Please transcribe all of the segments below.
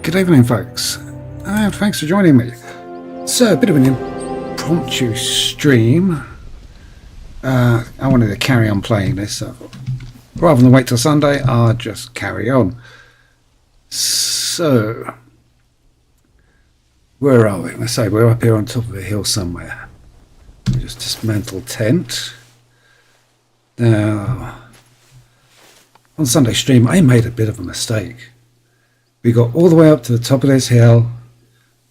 Good evening, folks, and thanks for joining me. So, a bit of an impromptu stream. I wanted to carry on playing this, so rather than wait till Sunday, I'll just carry on. So, where are we? Let's say we're up here on top of a hill somewhere. Just dismantle tent. Now, on Sunday stream, I made a bit of a mistake. We got all the way up to the top of this hill,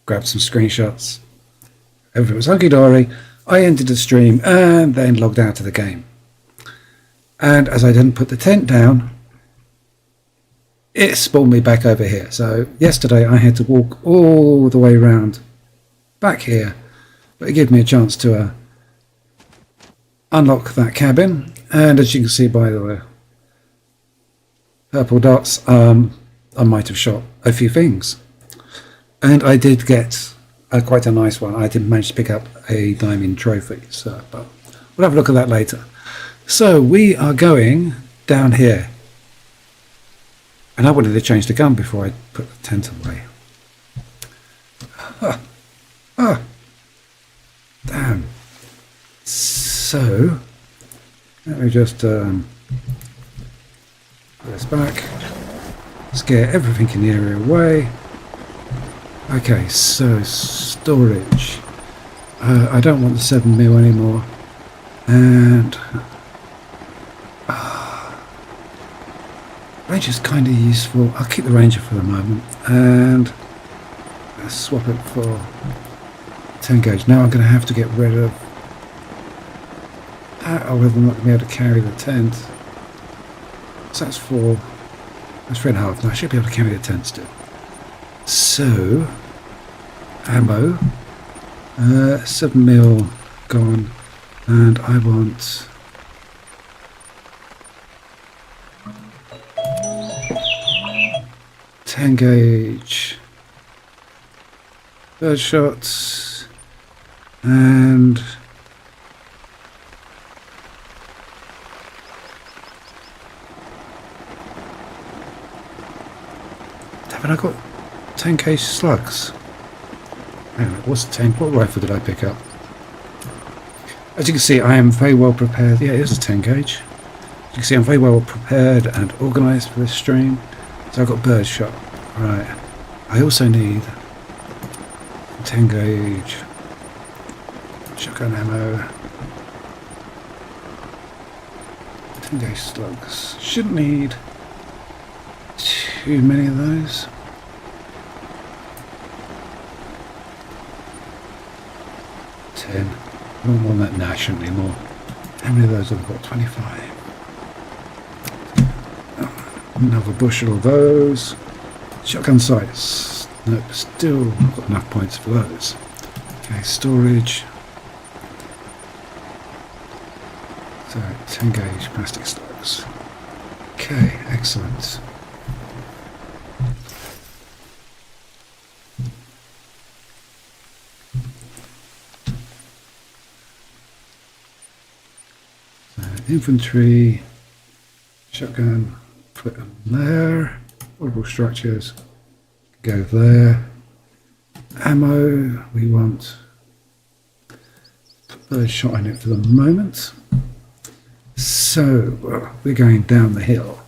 grabbed some screenshots. Everything was hunky-dory. I ended the stream and then logged out of the game. And as I didn't put the tent down, it spawned me back over here. So yesterday I had to walk all the way around back here, but it gave me a chance to unlock that cabin. And as you can see by the purple dots, I might have shot a few things, and I did get quite a nice one. I did manage to pick up a diamond trophy, so but we'll have a look at that later. So we are going down here, and I wanted to change the gun before I put the tent away. Damn. So let me just put this back. Scare everything in the area away. Okay, so storage. I don't want the 7mm anymore. And Ranger is kind of useful. I'll keep the Ranger for the moment. And let's swap it for 10 gauge. Now I'm going to have to get rid of that, or whether I'm not going to be able to carry the tent. So that's 4. That's 3.5. Now I should be able to carry the tent still. So, ammo, 7mm gone, and I want .10 gauge bird shots, and and I got 10 gauge slugs. Hang on, what's 10? What rifle did I pick up? As you can see, I am very well prepared. Yeah, it is a 10 gauge. As you can see, I'm very well prepared and organised for this stream. So I've got bird shot. Right. I also need 10 gauge shotgun ammo. 10 gauge slugs. Shouldn't need too many of those. 10. I don't want that. Nah, shouldn't need more. How many of those have I got? 25. Another bushel of those. Shotgun sights. Nope, still not got enough points for those. Okay, storage. So, 10 gauge plastic slugs. Okay, excellent. Infantry, shotgun, put them there. Portable structures, go there. Ammo, we want bird shot in it for the moment. So we're going down the hill.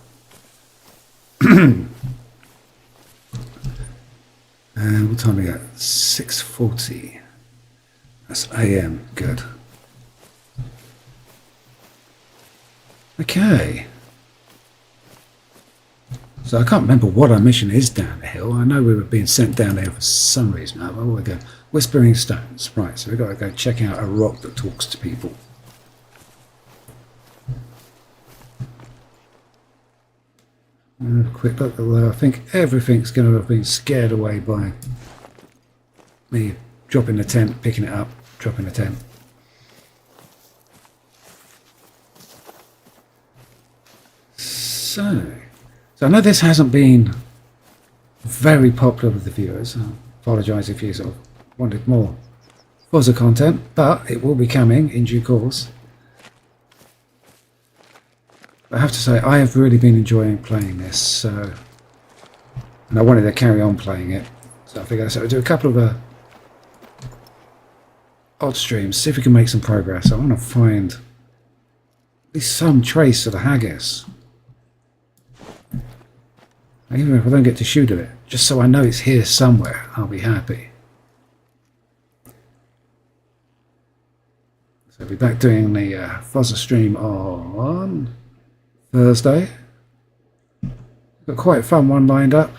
And what time we got? 6:40. That's AM. Good. Okay. So I can't remember what our mission is down the hill. I know we were being sent down there for some reason. Oh, we go. Whispering Stones. Right, so we've got to go check out a rock that talks to people. Quick look at there. I think everything's going to have been scared away by me dropping the tent, picking it up, dropping the tent. So I know this hasn't been very popular with the viewers. I apologise if you sort of wanted more Forza content, but it will be coming in due course. I have to say, I have really been enjoying playing this, so and I wanted to carry on playing it, so I figured I'd do a couple of odd streams, see if we can make some progress. I want to find at least some trace of the haggis, even if I don't get to shoot at it, just so I know it's here somewhere. I'll be happy. So I'll be back doing the Fozzer stream on Thursday. Got quite a fun one lined up.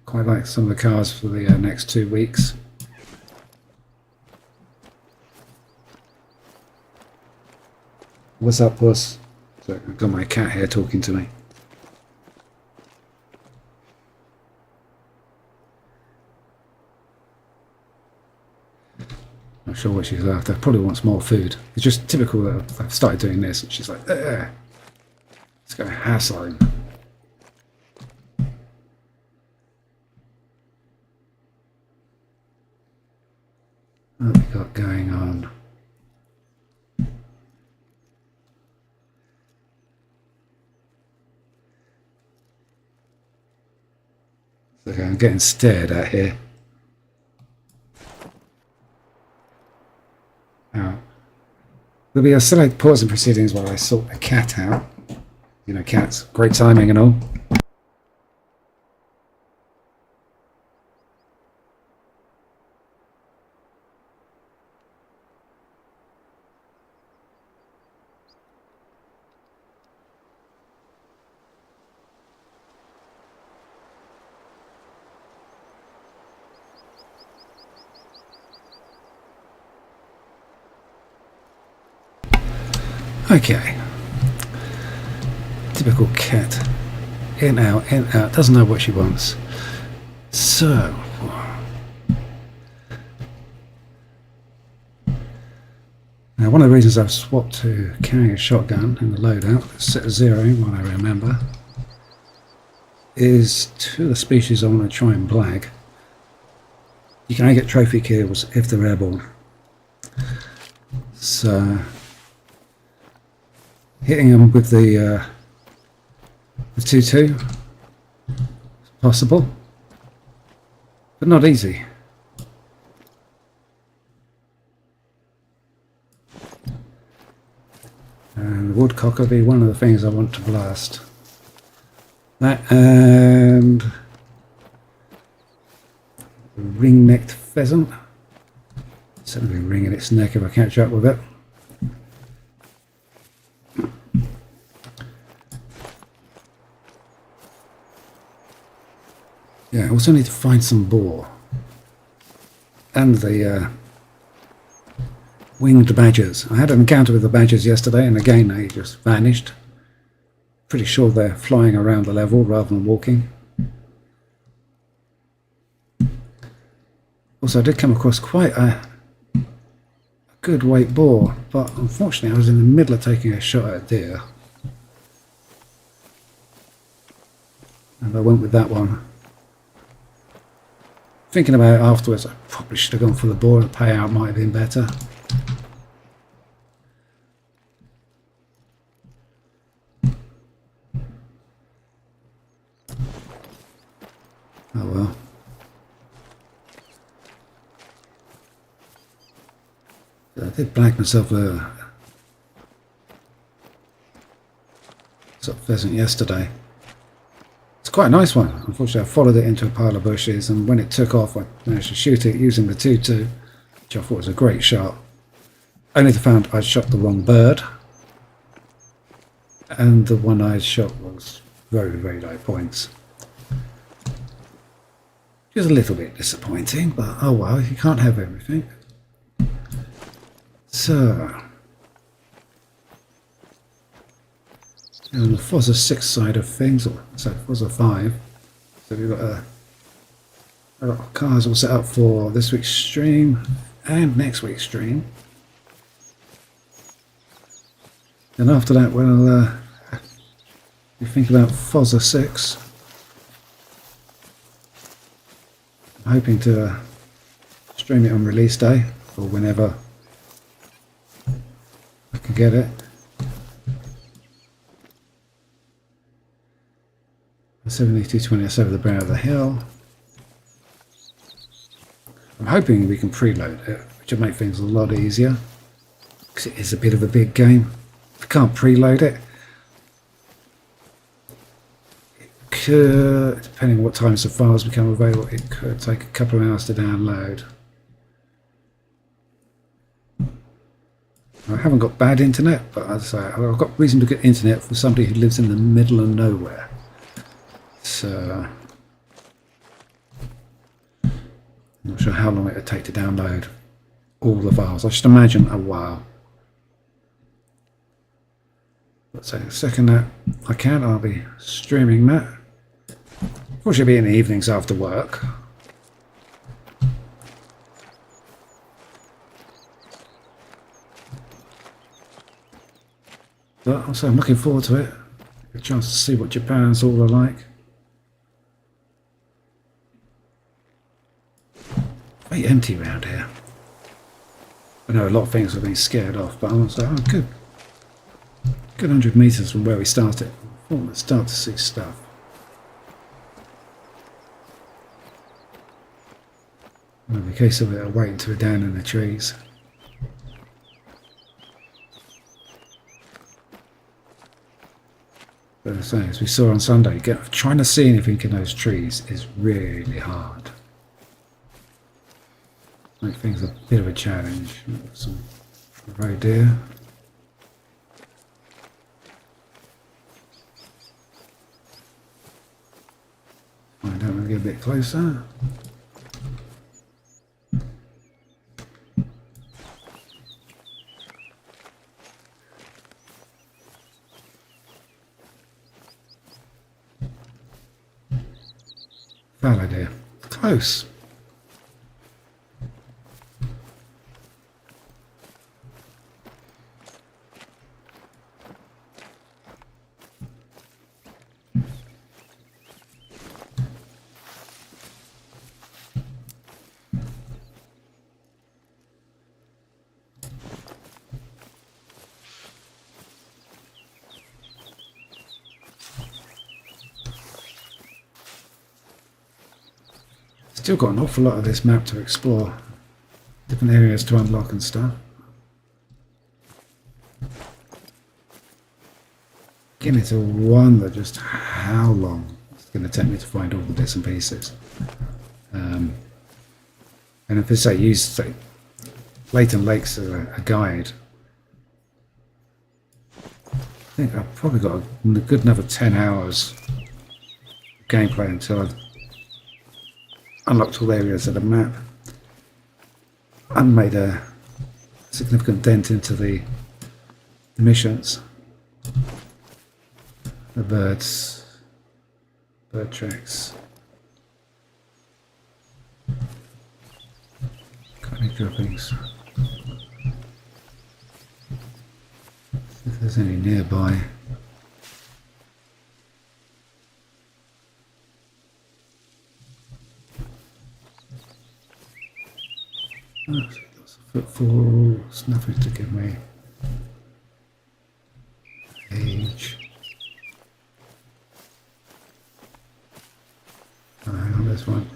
Quite like some of the cars for the next 2 weeks. What's up, puss? So I've got my cat here talking to me. Not sure what she's after. Probably wants more food. It's just typical that I've started doing this and she's like, ugh. It's going to hassle him. What have we got going on? Okay, I'm getting stared at here. Now, there'll be a select pause in proceedings while I sort a cat out. You know, cats, great timing and all. Okay. Typical cat. In, out, doesn't know what she wants. So, now one of the reasons I've swapped to carrying a shotgun in the loadout, set to 0, what I remember, is two of the species I want to try and blag. You can only get trophy kills if they're airborne. So, hitting them with the 2-2 is possible, but not easy. And the woodcock will be one of the things I want to blast. That and the ring-necked pheasant. Certainly wringing its neck if I catch up with it. Yeah, I also need to find some boar. And the winged badgers. I had an encounter with the badgers yesterday, and again they just vanished. Pretty sure they're flying around the level rather than walking. Also, I did come across quite a good weight boar, but unfortunately I was in the middle of taking a shot at a deer. And I went with that one. Thinking about it afterwards, I probably should have gone for the boar. The payout might have been better. Oh well. I did blag myself a sort of pheasant yesterday. It's quite a nice one. Unfortunately, I followed it into a pile of bushes, and when it took off, I managed to shoot it using the 2-2, which I thought was a great shot. Only to find I'd shot the wrong bird, and the one I shot was very, very low points. It was a little bit disappointing, but oh well, you can't have everything. So, on the Fozzer 6 side of things, or so Fozzer 5, so we've got a lot of cars all set up for this week's stream and next week's stream. And after that, we'll we think about Fozzer 6. I'm hoping to stream it on release day, or whenever I can get it. 7220, that's over the brow of the hill. I'm hoping we can preload it, which will make things a lot easier, because it is a bit of a big game. If we can't preload it, it could, depending on what times the files become available, it could take a couple of hours to download. I haven't got bad internet, but as I say, I've got reason to get internet for somebody who lives in the middle of nowhere. So I'm not sure how long it would take to download all the files. I should imagine a while. Let's say the second that I can, I'll be streaming that. Of course, it'll be in the evenings after work. But also, I'm looking forward to it. A chance to see what Japan's all like. Very empty around here. I know a lot of things have been scared off, but I'm like, oh, good. Good 100 meters from where we started. Oh, let's start to see stuff. Well, in the case of it, I'll wait until we're down in the trees. But as we saw on Sunday, trying to see anything in those trees is really hard. Make things a bit of a challenge. Some roe deer. Find out when we get a bit closer. Fallow deer. Close. Still got an awful lot of this map to explore, different areas to unlock and stuff. Getting to wonder just how long it's going to take me to find all the bits and pieces. And if I say use say Leighton Lakes as a guide, I think I've probably got a good another 10 hours of gameplay until I've unlocked all areas of the map and made a significant dent into the missions. The bird tracks. Got any droppings? If there's any nearby. Lots of footfalls, nothing to give me age. Oh, hang on, there's one.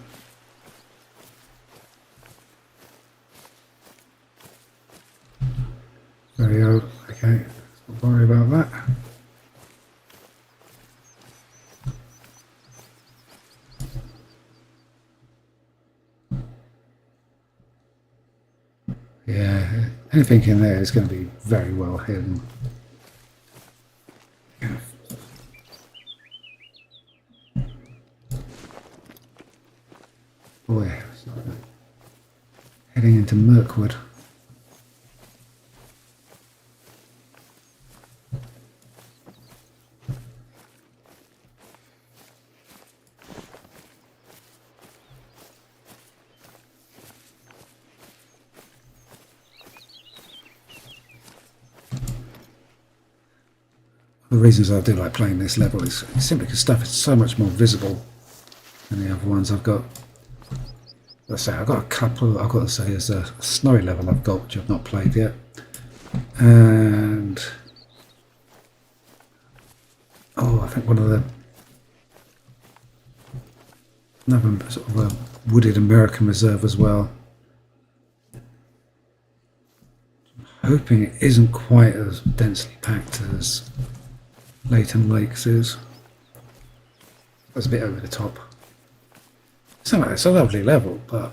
Very old, okay, let's not worry about that. Yeah, anything in there is going to be very well hidden. Boy, heading into Mirkwood. The reasons I do like playing this level is simply because stuff is so much more visible than the other ones I've got. Let's say I've got a couple, I've got to say there's a snowy level I've got which I've not played yet. And oh, I think one of the another sort of a wooded American reserve as well. Hoping it isn't quite as densely packed as Leighton Lakes is. That's a bit over the top. It's a lovely level, but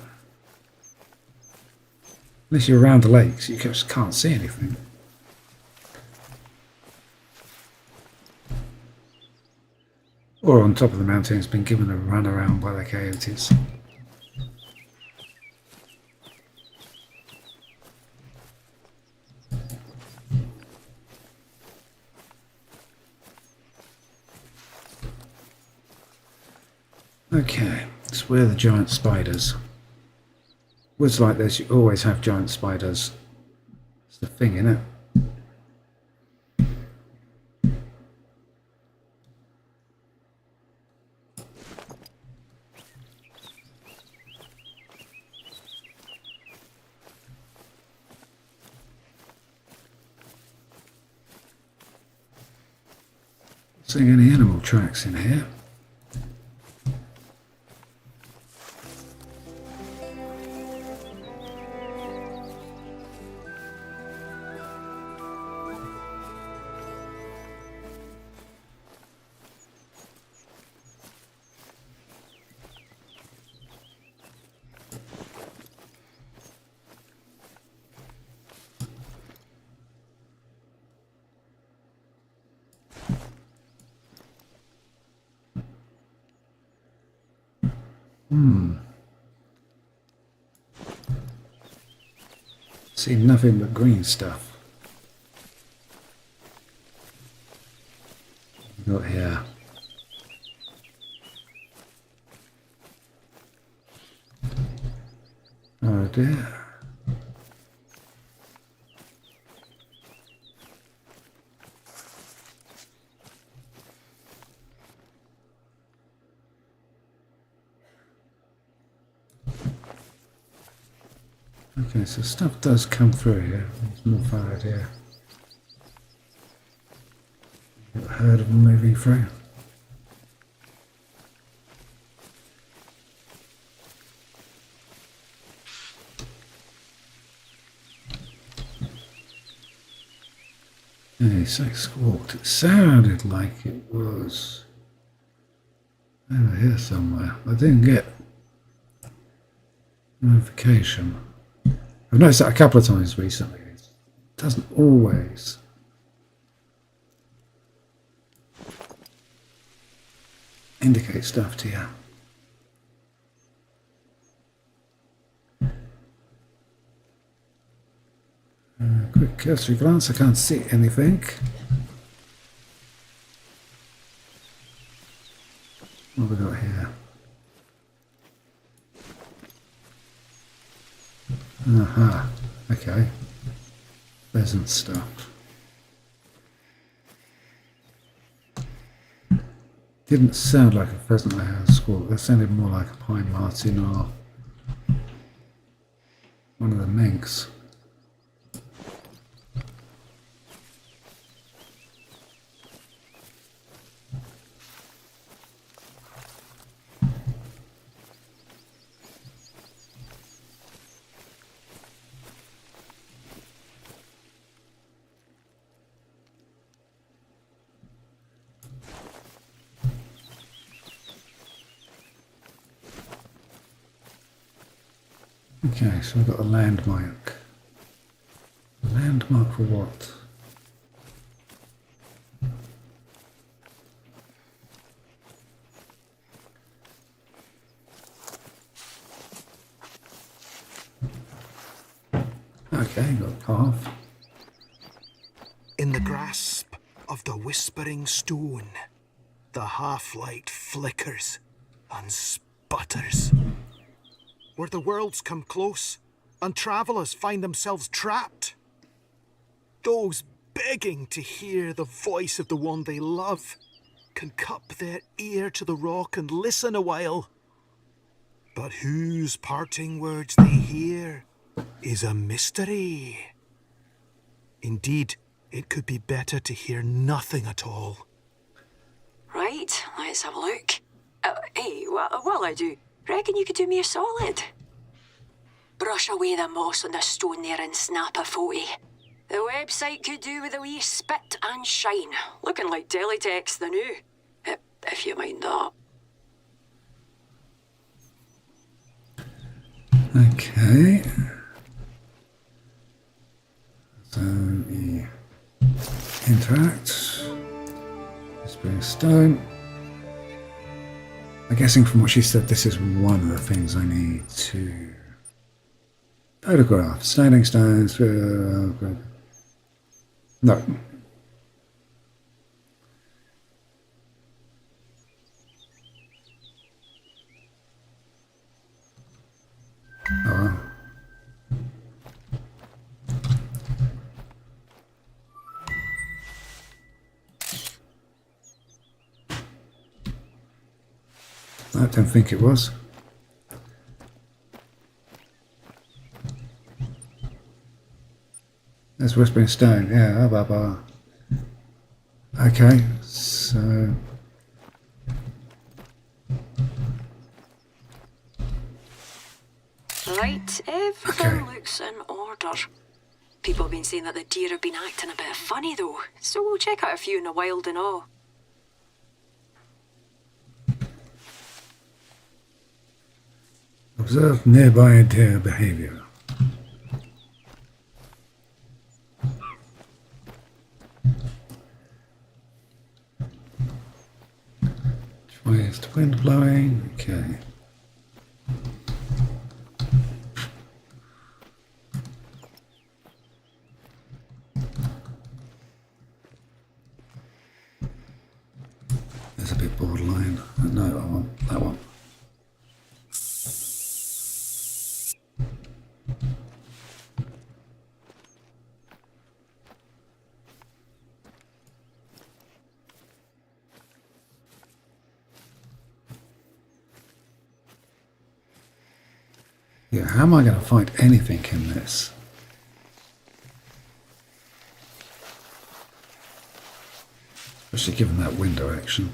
unless you're around the lakes, you just can't see anything. Or on top of the mountain, it's been given a run around by the coyotes. Okay, so where are the giant spiders? Woods like this, you always have giant spiders. It's the thing, isn't it? Seeing any animal tracks in here? See nothing but green stuff. Got here. Oh dear. Okay, so stuff does come through here. There's more fired here. Never heard of them moving through. Hey, so squawked. It sounded like it was over here somewhere. I didn't get notification. I've noticed that a couple of times recently. It doesn't always. Indicate stuff to you. Quick cursory glance, I can't see anything. What have we got here? Aha, okay. Pheasant stuff. Didn't sound like a pheasant I heard squawk. That sounded more like a pine martin or one of the minks. Okay, so we've got a landmark. A landmark for what? Okay, got a path. In the grasp of the whispering stone, the half-light flickers and sputters. Where the worlds come close and travellers find themselves trapped. Those begging to hear the voice of the one they love can cup their ear to the rock and listen a while. But whose parting words they hear is a mystery. Indeed, it could be better to hear nothing at all. Right, let's have a look. Hey, while I do, Reckon you could do me a solid? Brush away the moss on the stone there and snap a photo. The website could do with a wee spit and shine. Looking like teletext the new. If you mind that. Okay. So we interact. Whispering stone. I'm guessing from what she said, this is one of the things I need to photograph. Standing stones. No. Oh. I don't think it was. That's Whispering Stone, yeah, blah, blah. Okay, so... Right, everything looks in order. People have been saying that the deer have been acting a bit funny though, so we'll check out a few in the wild and all. Observe nearby deer behavior. Where's the wind blowing? Okay. There's a bit borderline. No, I want that one. Yeah, how am I going to find anything in this? Especially given that window action.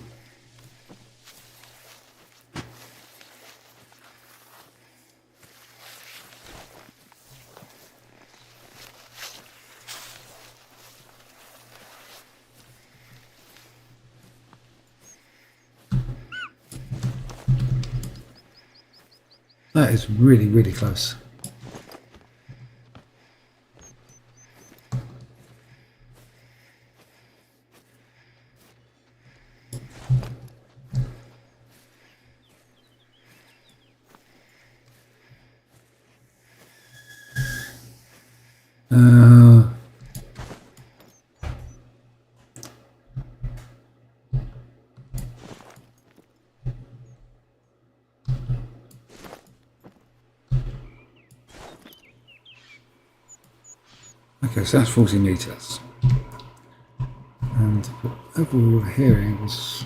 That is really, really close. Okay, so that's 40 meters. And whatever we were hearing was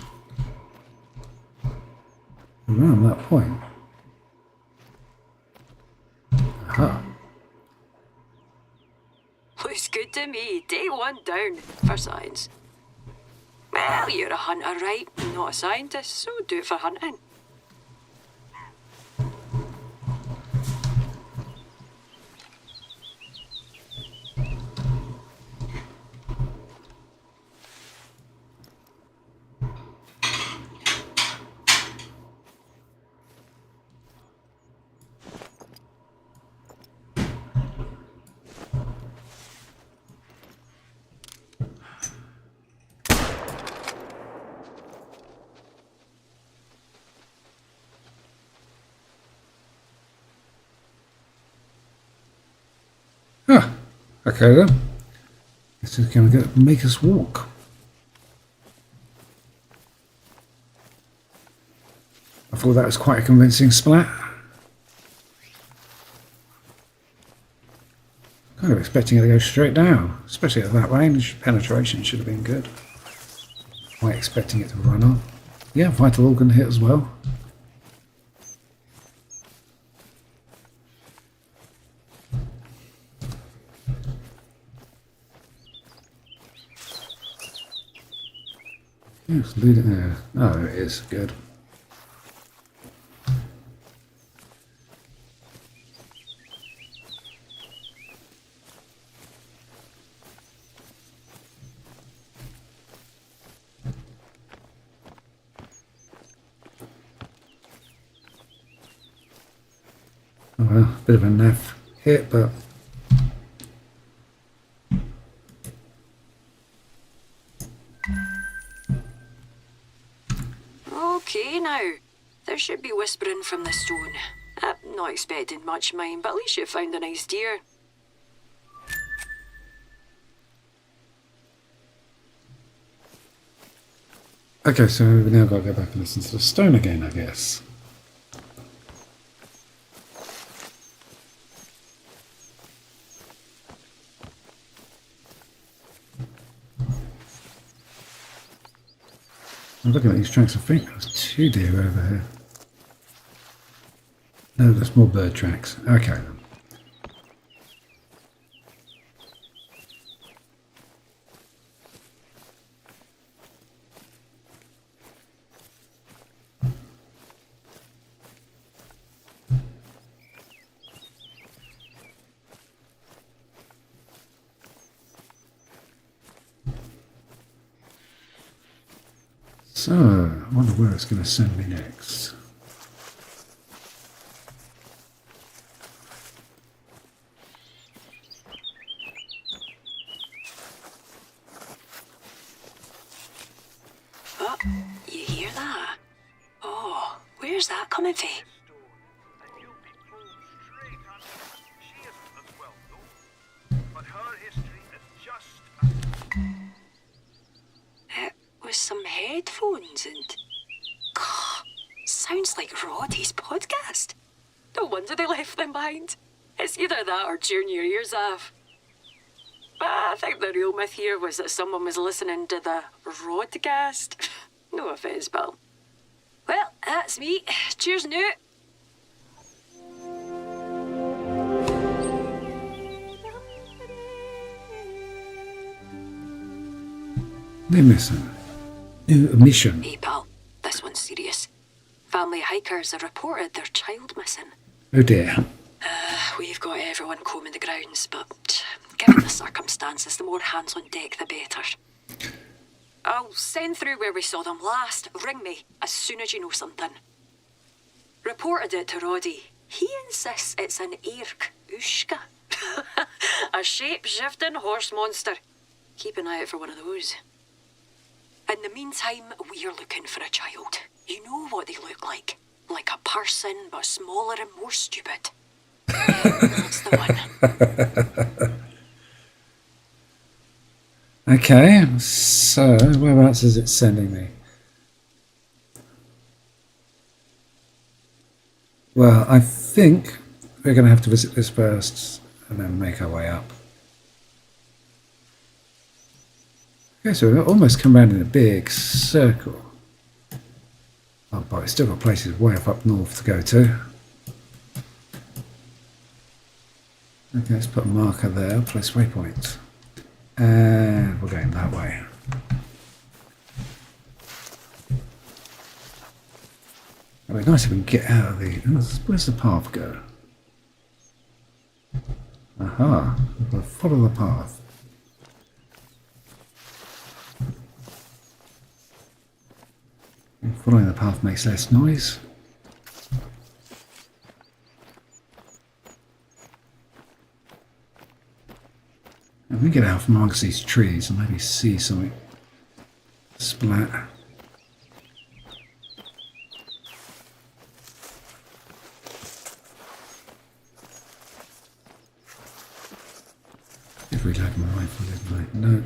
around that point. Aha. Looks good to me. Day one down for science. Well, you're a hunter, right? Not a scientist, so do it for hunting. Ah, okay then. This is going to make us walk. I thought that was quite a convincing splat. Kind of expecting it to go straight down, especially at that range. Penetration should have been good. Quite expecting it to run on. Yeah, vital organ hit as well. Yes, lead it there. Oh, it is good. well, bit of a naff hit, but Okay, now. There should be whispering from the stone. Not expecting much, mind, but at least you found a nice deer. okay, so we've now got to go back and listen to the stone again, I guess. I'm looking at these tracks, I think there's 2 deer over here. No, there's more bird tracks. Okay then. So, I wonder where it's going to send me next. Oh, you hear that? Oh, where's that coming from? And you'll be pulled straight under. She isn't as well known, but her history is just It was some headphones and... God, sounds like Roddy's podcast. No wonder they left them behind. It's either that or tuning your ears off. But I think the real myth here was that someone was listening to the Rodcast. No offence, Bill. Well, that's me. Cheers, now. They're missing. New mission. Hey, pal. This one's serious. Family hikers have reported their child missing. Oh dear. We've got everyone combing the grounds, but given the circumstances, the more hands on deck, the better. I'll send through where we saw them last. Ring me as soon as you know something. Reported it to Roddy. He insists it's an Eirk Ushka. A shape-shifting horse monster. Keep an eye out for one of those. In the meantime, we're looking for a child. You know what they look like. Like a person, but smaller and more stupid. That's the one. Okay, so whereabouts is it sending me? Well, I think we're going to have to visit this first and then make our way up. Okay, so we've almost come around in a big circle. Oh, but we've still got places way up north to go to. Okay, let's put a marker there, place waypoint. And we're going that way. It'd be nice if we can get out of the... Where's the path go? Aha, we've got to follow the path. And following the path makes less noise. And we get out from amongst these trees and maybe see something splat. If we like my rifle, didn't I? Nope.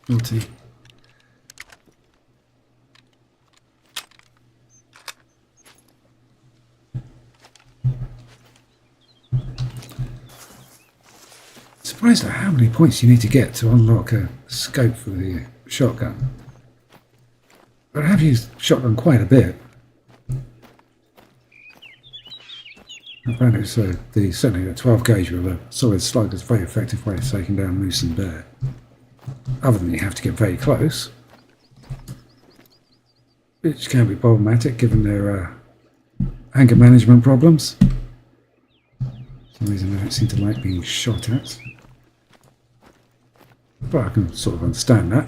Guilty. Surprised at how many points you need to get to unlock a scope for the shotgun. But I have used shotgun quite a bit. I found it's certainly a 12 gauge with a solid slug is a very effective way of taking down moose and bear. Other than you have to get very close, which can be problematic given their anger management problems. For some reason I don't seem to like being shot at. But I can sort of understand that.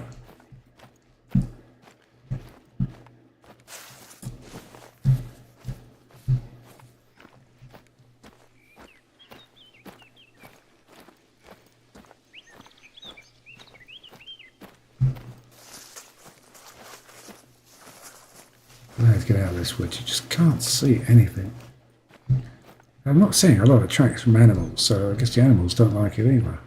I have to get out of this wood. You just can't see anything. I'm not seeing a lot of tracks from animals, so I guess the animals don't like it either.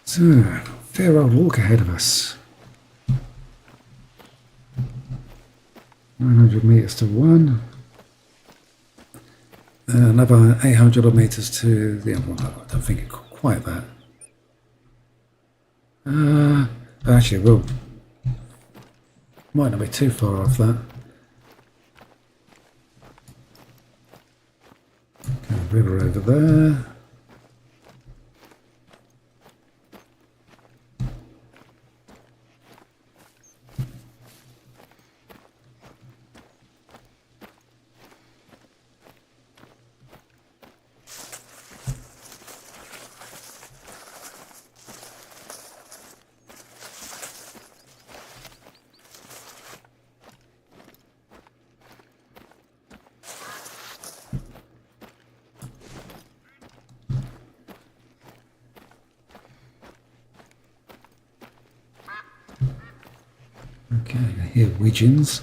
So, fair old walk ahead of us. 900 metres to 1. Another 800 odd metres to the other one. I don't think it's quite that. Actually, well, might not be too far off that. Okay, river over there. Okay, I hear widgeons.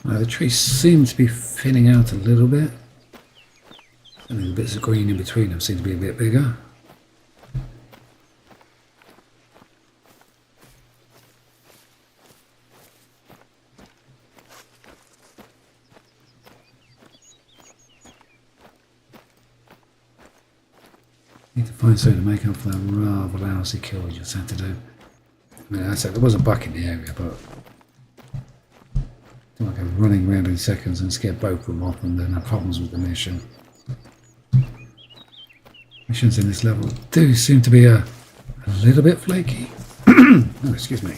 The trees seem to be thinning out a little bit. And the bits of green in between them seem to be a bit bigger. Need to find something to make up for that rather lousy kill we just had to do. I mean, I said there was a buck in the area, but I don't like I'm running around in seconds and scare both of them off and then have problems with the mission. Missions in this level do seem to be a little bit flaky. Oh, excuse me.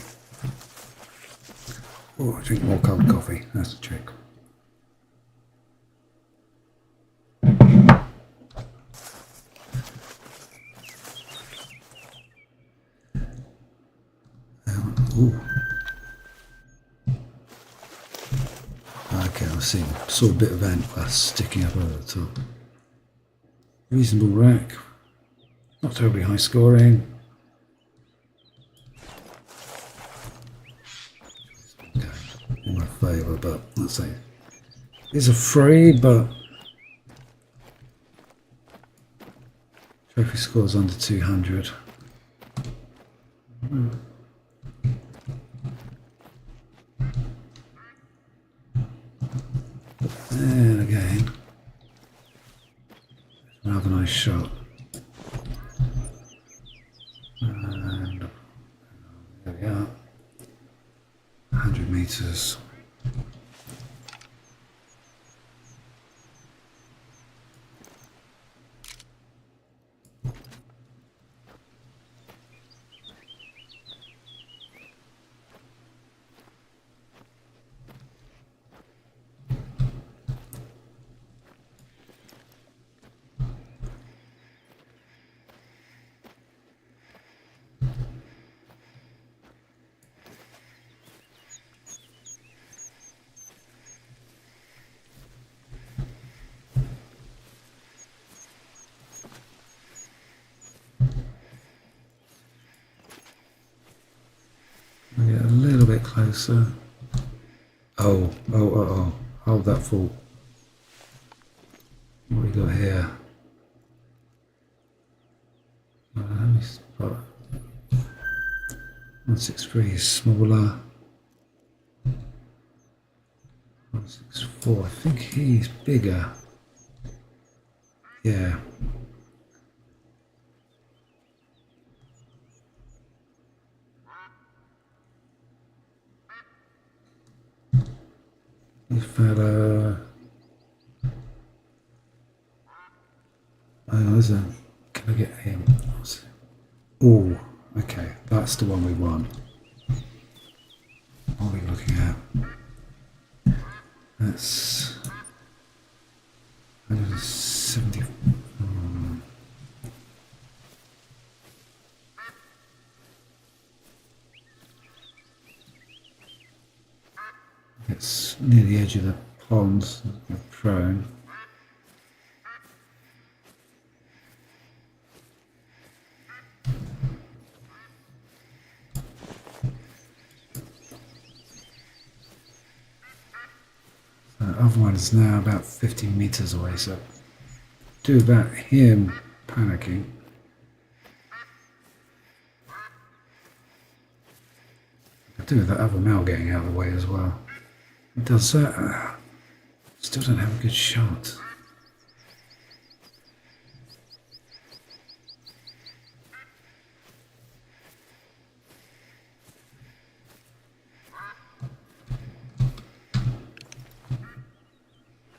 Oh, I drink more cold coffee. That's the trick. Ooh. Okay, I see. Saw a bit of antler sticking up over the top. Reasonable rack. Not terribly high scoring. Okay, in my favour, but let's say it's a free, but trophy scores under 200. And again, rather nice shot. And there we are. 100 meters. I'll get a little bit closer. Oh. Hold that thought. What we got here? Let me spot. 163 is smaller. 164, I think he's bigger. Yeah. This fella. Oh, is it? Can I get him? Oh, okay, that's the one we want. What are we looking at? That's 170. It's near the edge of the pond, the prone. The other one is now about 50 meters away, so do about him panicking. I do with that other male getting out of the way as well. It does that. Still don't have a good shot.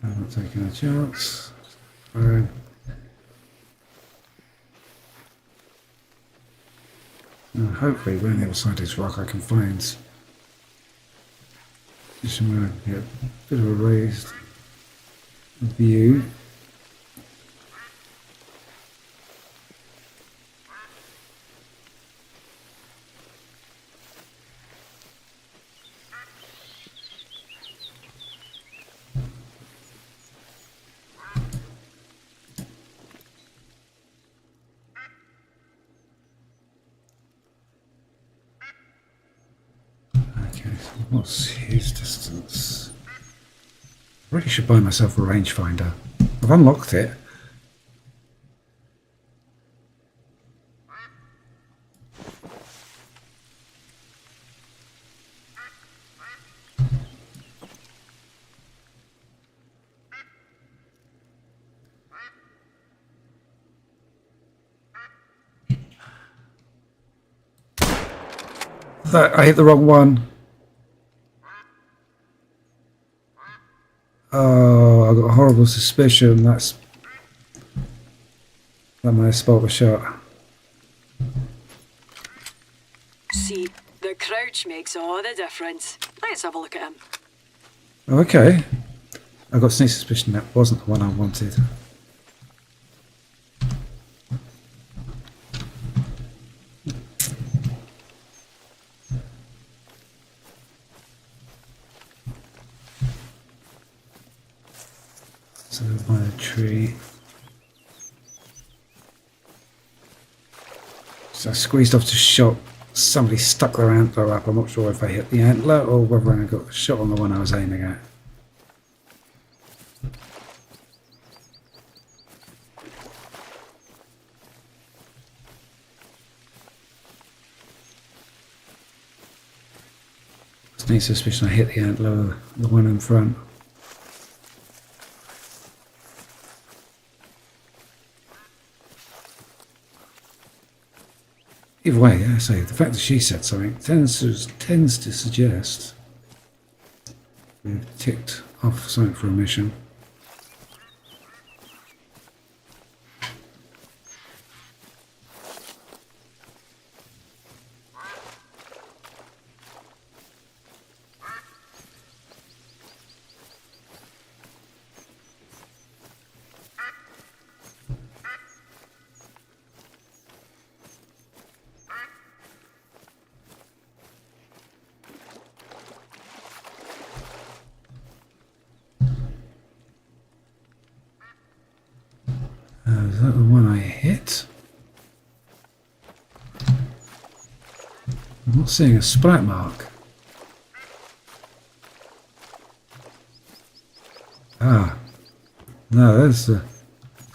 I'm not taking a chance. Fine. And hopefully, when the other side of this rock, I can find somewhere to get a bit of a raised view. What's his distance? I really should buy myself a rangefinder. I've unlocked it. I hit the wrong one. Oh, I've got a horrible suspicion that might have spoilt the shot. See, the crouch makes all the difference. Let's have a look at him. Oh, okay. I got a sneak suspicion that wasn't the one I wanted. So by the tree. So I squeezed off to shot. Somebody stuck their antler up. I'm not sure if I hit the antler or whether I got shot on the one I was aiming at. Sneak suspicion I hit the antler, the one in front. Either way, I say the fact that she said something tends to suggest we've ticked off something for a mission. Is that the one I hit? I'm not seeing a splat mark. Ah, no, there's the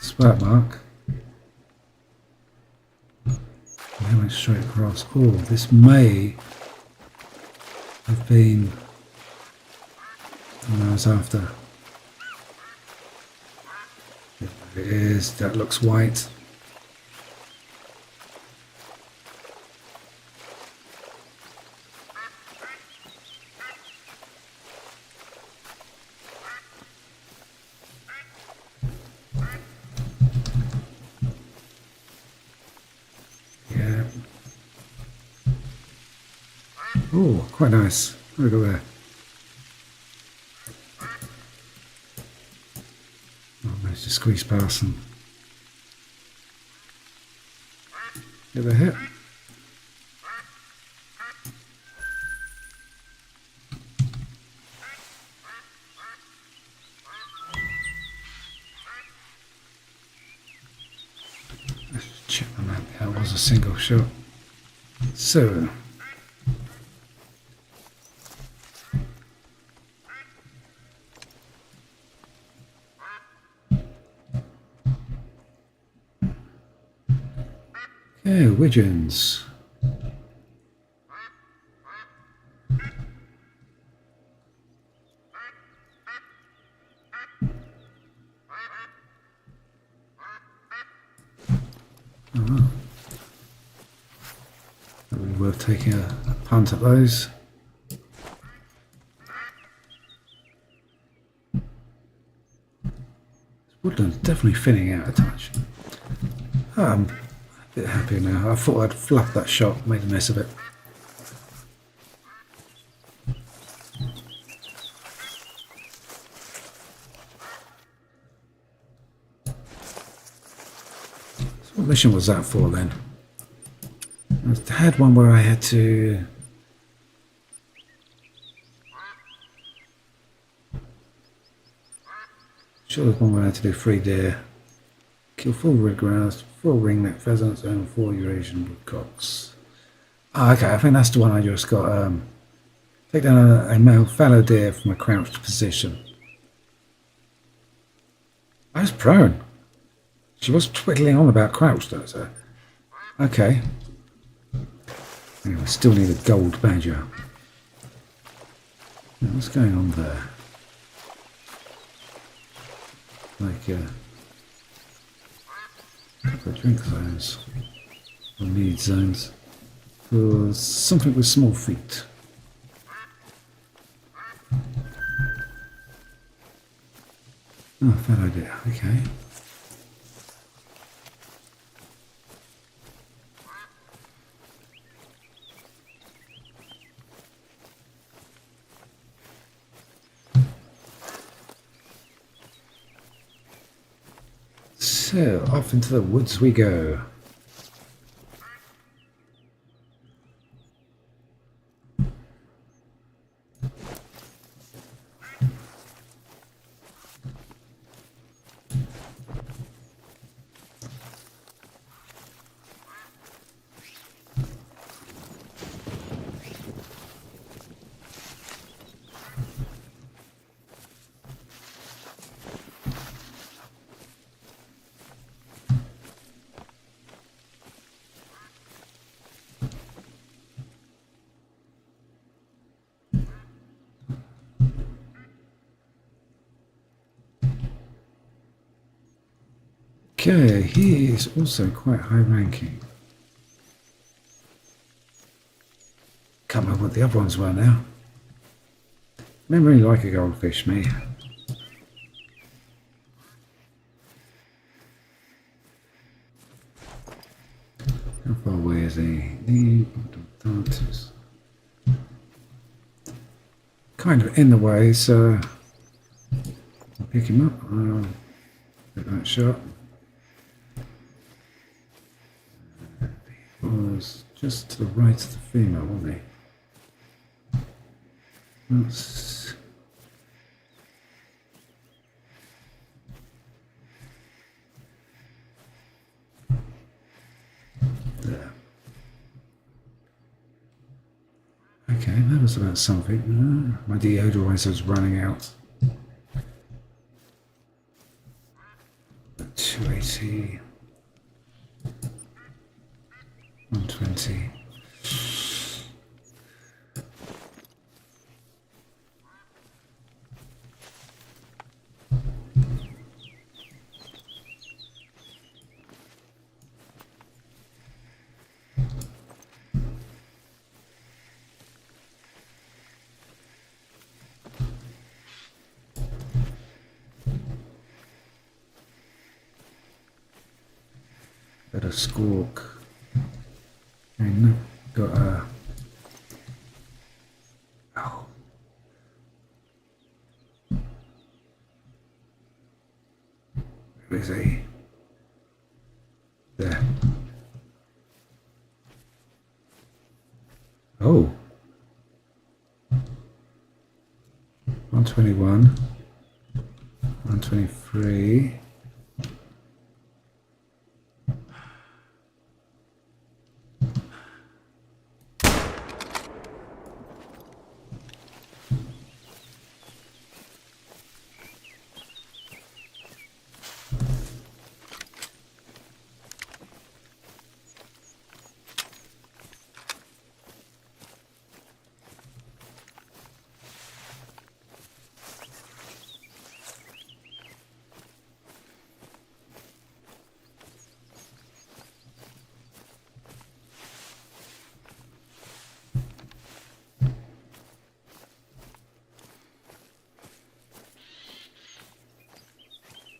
splat mark. I went straight across. Oh, this may have been what I was after. There it is. That looks white. Yeah. Oh, quite nice. Look at there. I managed to squeeze past them. Get a hit. Let's just check the map. That was a single shot. So. Okay, Widgeons. Oh, that'd be worth taking a punt at those. This woodland's definitely thinning out a touch. I'm a bit happier now. I thought I'd fluffed that shot, made a mess of it. So what mission was that for then? I had one where I had to... Sure, there's one where I had to do 3 deer. Kill 4 red grouse, 4 ringneck pheasants, and 4 Eurasian woodcocks. Ah, okay, I think that's the one I just got. Take down a male fallow deer from a crouched position. I was prone. She was twiddling on about crouched, though, so. Okay. Anyway, still need a gold badger. Now, what's going on there? Like, a couple of drink zones. Or need zones. For something with small feet. Oh, bad idea. Okay. So, off into the woods we go. Okay, he is also quite high ranking. Can't remember what the other ones were now. Don't really like a goldfish, me. How far away is he? Kind of in the way, so I'll pick him up. Get that shot. Was just to the right of the female, wasn't he? That's... There. Okay, that was about something. My deodorizer's running out. 280. 120. Got a squawk. And got a... Oh. Where is he? There. Oh. 121. 123.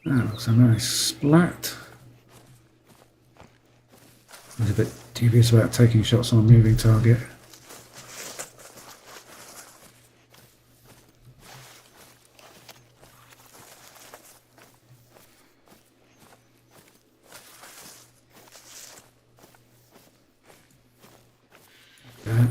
That looks a nice splat. I was a bit dubious about taking shots on a moving target. Yeah.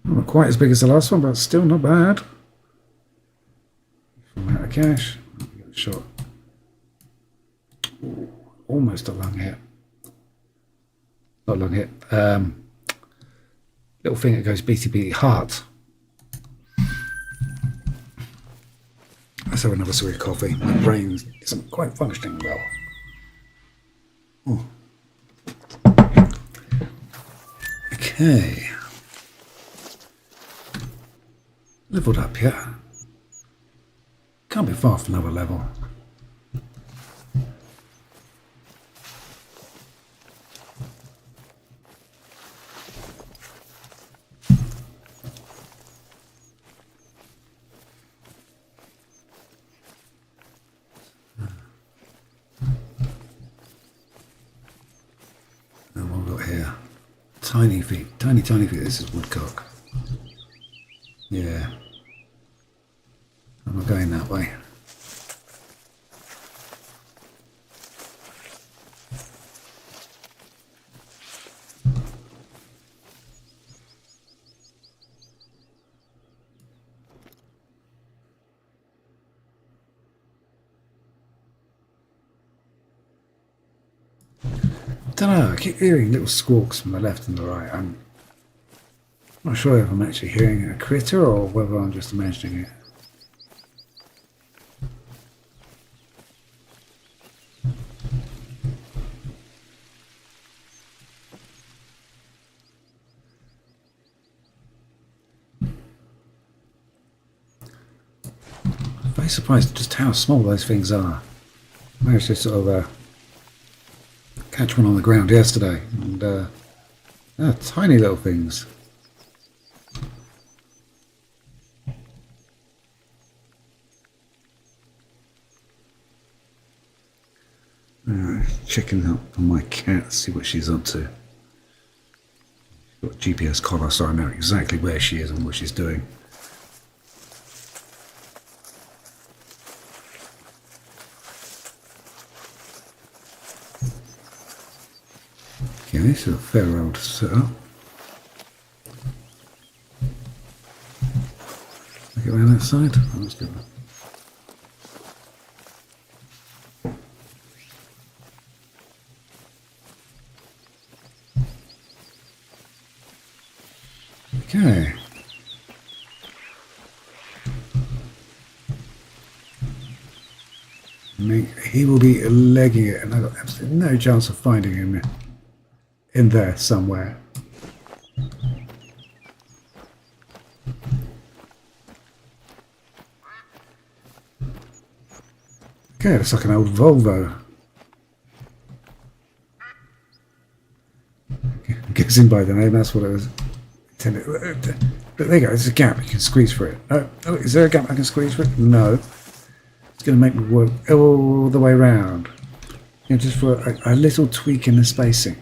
Not quite as big as the last one, but still not bad. From out of cash. Get a shot. Ooh, almost a lung hit. Not a lung hit. Little thing that goes beaty beaty heart. Let's have another swig of coffee. My brain isn't quite functioning well. Ooh. Okay. Leveled up yet? Can't be far from another level. And what have we got here? Tiny feet, tiny feet. This is woodcock. Yeah. I'm not going that way. Don't know, I keep hearing little squawks from the left and the right. I'm not sure if I'm actually hearing a critter or whether I'm just imagining it. I'm very surprised just how small those things are. I managed to sort of catch one on the ground yesterday, and they're tiny little things. Checking up on my cat, see what she's up to. Got a GPS collar, so I know exactly where she is and what she's doing. Okay, this is a fair old setup. Look around that side. Oh, let's do that. Okay. Make he will be legging it, and I've got absolutely no chance of finding him in there somewhere. Okay, it's like an old Volvo. I'm guessing by the name, that's what it was intended. But there you go, there's a gap, you can squeeze through it. Oh, is there a gap I can squeeze through? No. It's going to make me work all the way around. You know, just for a little tweak in the spacing.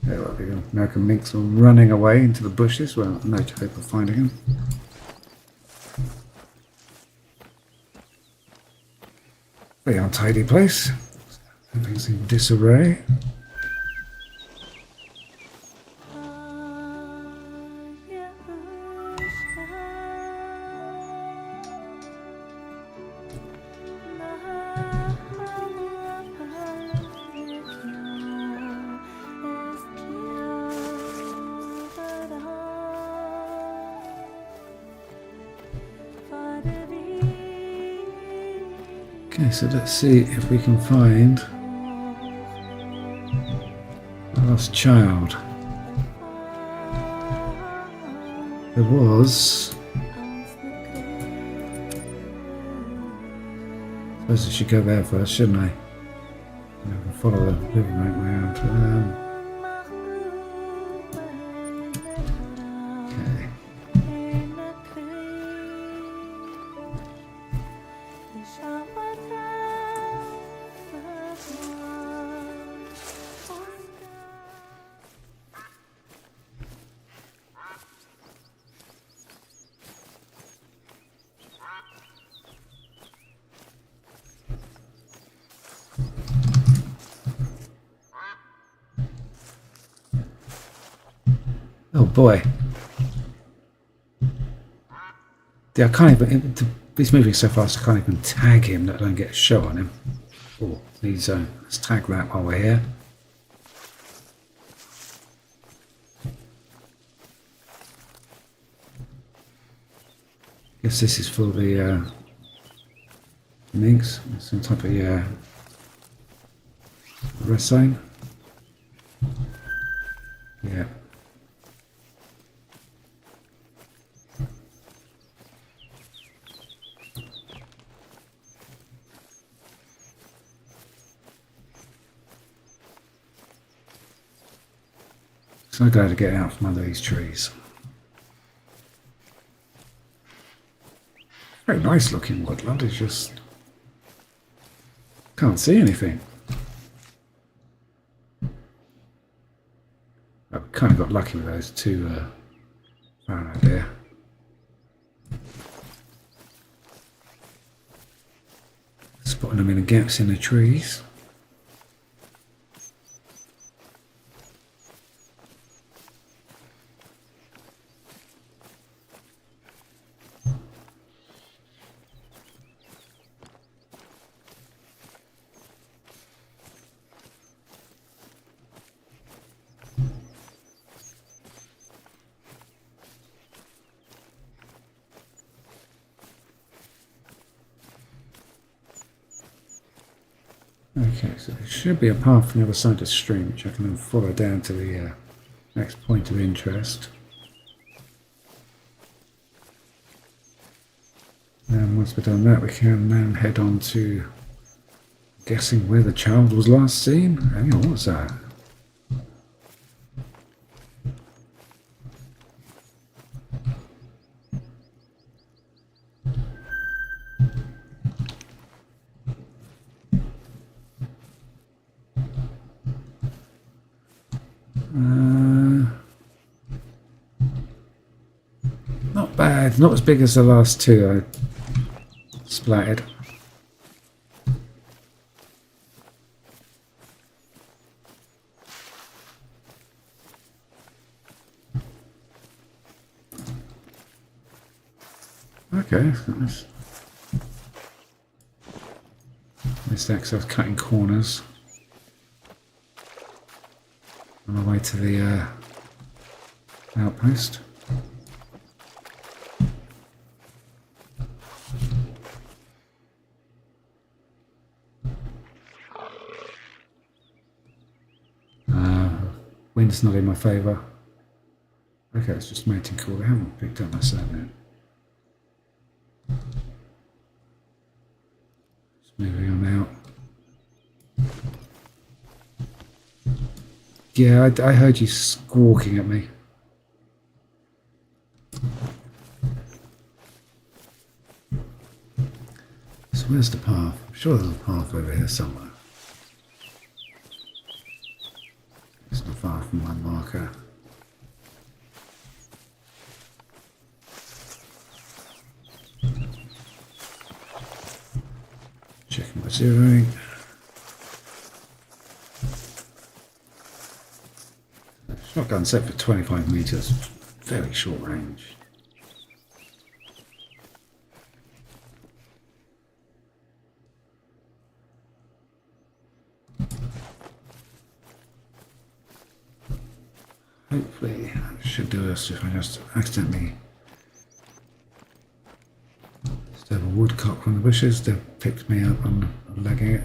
There we go. American minks are running away into the bushes. Well, no hope of finding him. Very untidy place. Everything's in disarray. Okay, so let's see if we can find the lost child. There was... I suppose I should go there first, shouldn't I? I can follow the riverbank round. Okay. Oh boy. Yeah, I can't even... He's moving so fast I can't even tag him, let alone get a shot on him. Oh, let's tag that while we're here. Guess this is for the minks. Some type of rest zone. Yeah. So glad to get out from under these trees. Very nice looking woodland, it's just can't see anything. I kind of got lucky with those two found out there. Spotting them in the gaps in the trees. Okay, so there should be a path from the other side of the stream which I can then follow down to the next point of interest. And once we've done that, we can then head on to guessing where the child was last seen. Hang on, what's that? Not bad, not as big as the last two I splattered. Okay, nice. Missed that because I was cutting corners on the way to the outpost. Wind's not in my favour. Okay, it's just mating call. They haven't picked up my sound yet. Just moving on out. Yeah, I heard you squawking at me. So where's the path? I'm sure there's a path over here somewhere. It's not far from my marker. Checking my zeroing. Shotgun set for 25 meters, very short range. Hopefully, that should do us if I just accidentally stab a woodcock from the bushes. They've picked me up on legging it.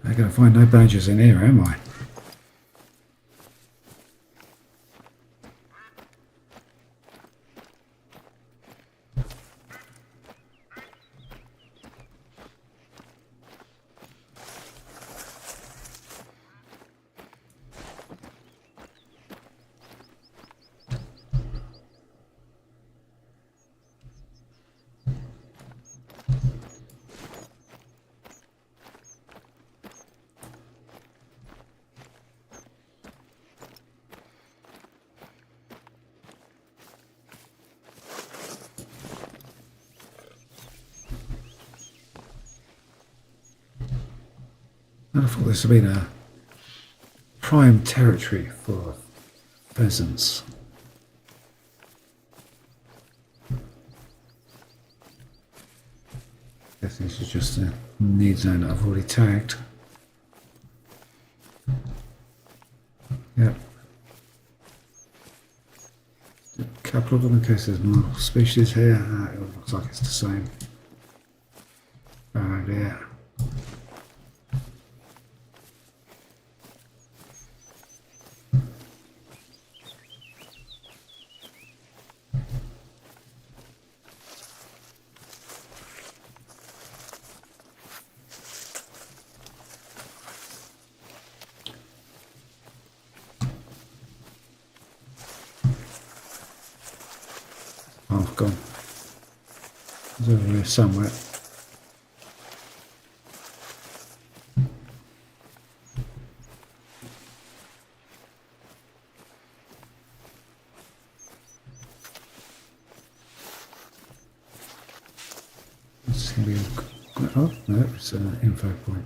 I'm going to find no badgers in here, am I? I thought this would have been a prime territory for pheasants. I guess this is just a need zone that I've already tagged. Yep. A couple of them in case there's more species here. It looks like it's the same. Oh dear. Oh, gone. It's over here somewhere. This is going to be. Oh, no, it's an info point.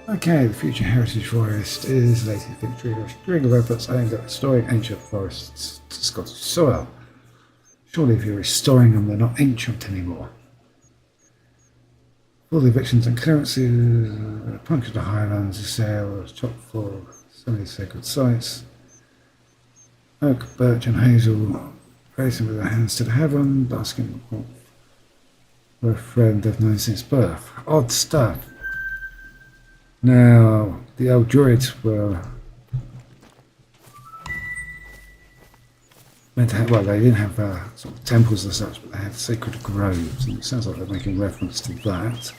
Okay, the future heritage forest is latest victory of a string of efforts aimed at restoring ancient forests to Scottish soil. Surely if you're restoring them, they're not ancient anymore. All the evictions and clearances, punctured the highlands, the sale was chopped for so many sacred sites. Oak, birch and hazel, raising with their hands to the heaven, basking for a friend they've known since birth. Odd stuff. Now, the old druids were meant to have, well, they didn't have sort of temples as such, but they had sacred groves, and it sounds like they're making reference to that.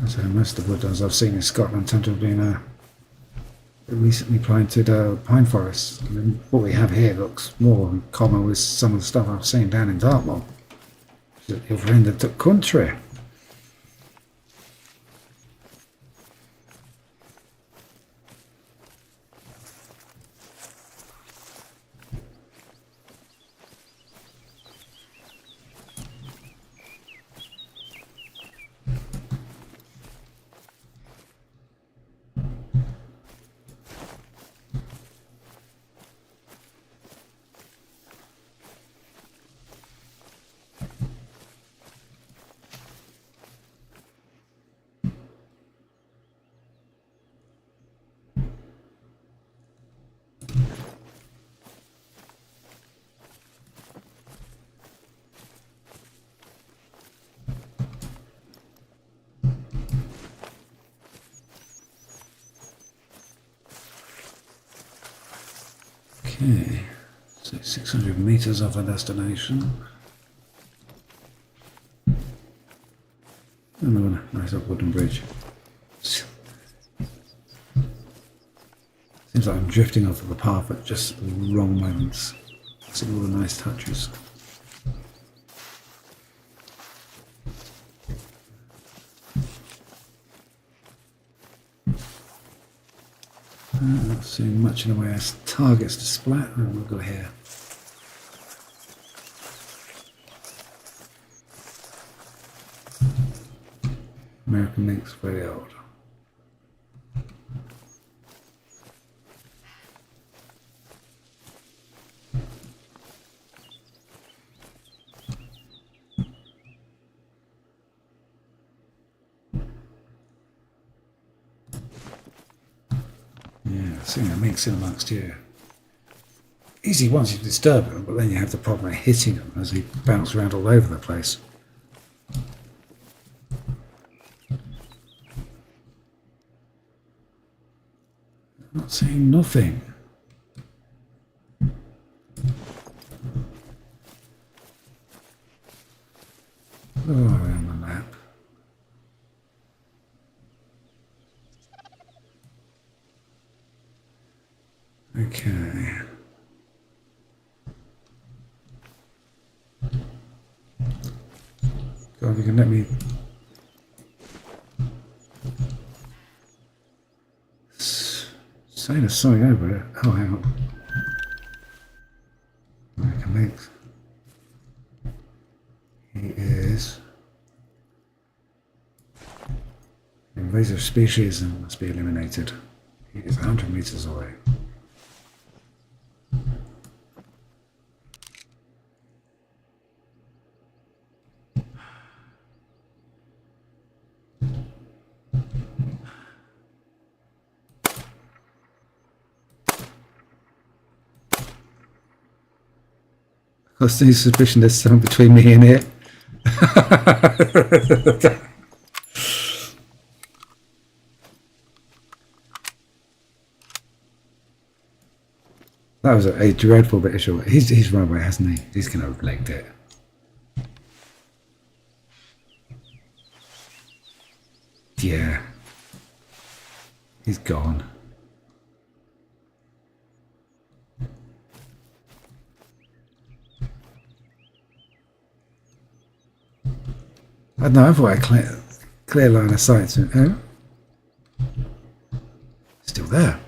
So most of the wood I've seen in Scotland tend to have been recently planted pine forests. I mean, what we have here looks more in common with some of the stuff I've seen down in Dartmoor. It's at the other end of the country. Okay, so 600 meters off our destination. Another nice up wooden bridge. Seems like I'm drifting off of the path at just the wrong moments. See all the nice touches. Not seeing much in the way of targets to splat. Oh, we'll go here. American Link's very old. Yeah, seeing a mix in amongst you. Easy once you disturb them, but then you have the problem of hitting them as they bounce around all over the place. Not seeing nothing. Oh, on the map. Okay. God, if you can let me say there's something over it. Oh, hang on. American Lynx. He is an invasive species and must be eliminated. He is 100 meters away. I was any suspicion there's something between me and it. That was a dreadful bit of short. He's run away, hasn't he? He's going to have legged it. Yeah. He's gone. I don't know, I've got a clear line of sight to oh. Still there.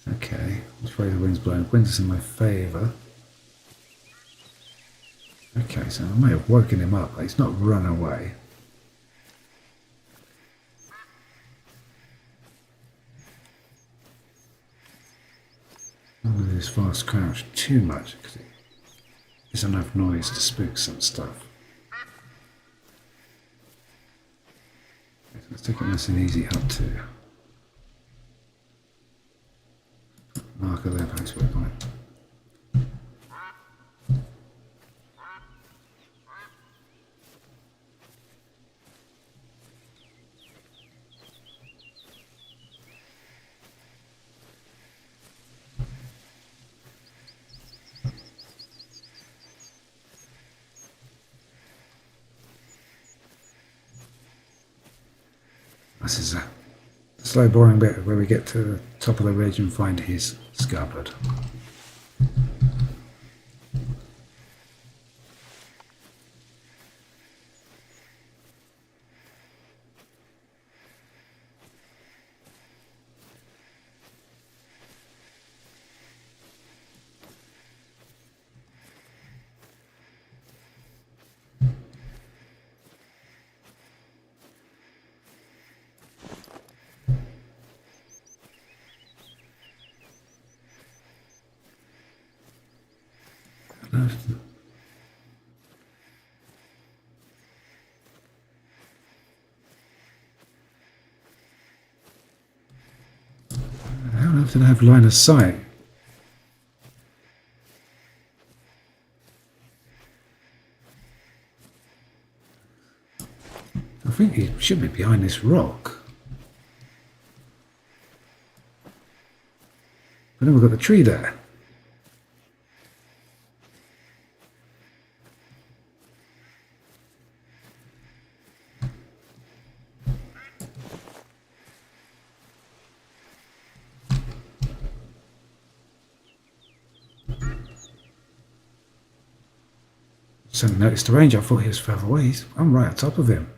Okay, which way the wind's blowing? Wind's in my favour. Okay, so I may have woken him up, but he's not run away. I'm going to fast crouch too much because it's enough noise to spook some stuff. Let's take it nice and easy up to marker there, place waypoint. This is a slow, boring bit where we get to the top of the ridge and find his scarpard. How often I have line of sight? I think he should be behind this rock. But then we've got the tree there. Suddenly noticed the range. I thought he was further away. I'm right on top of him.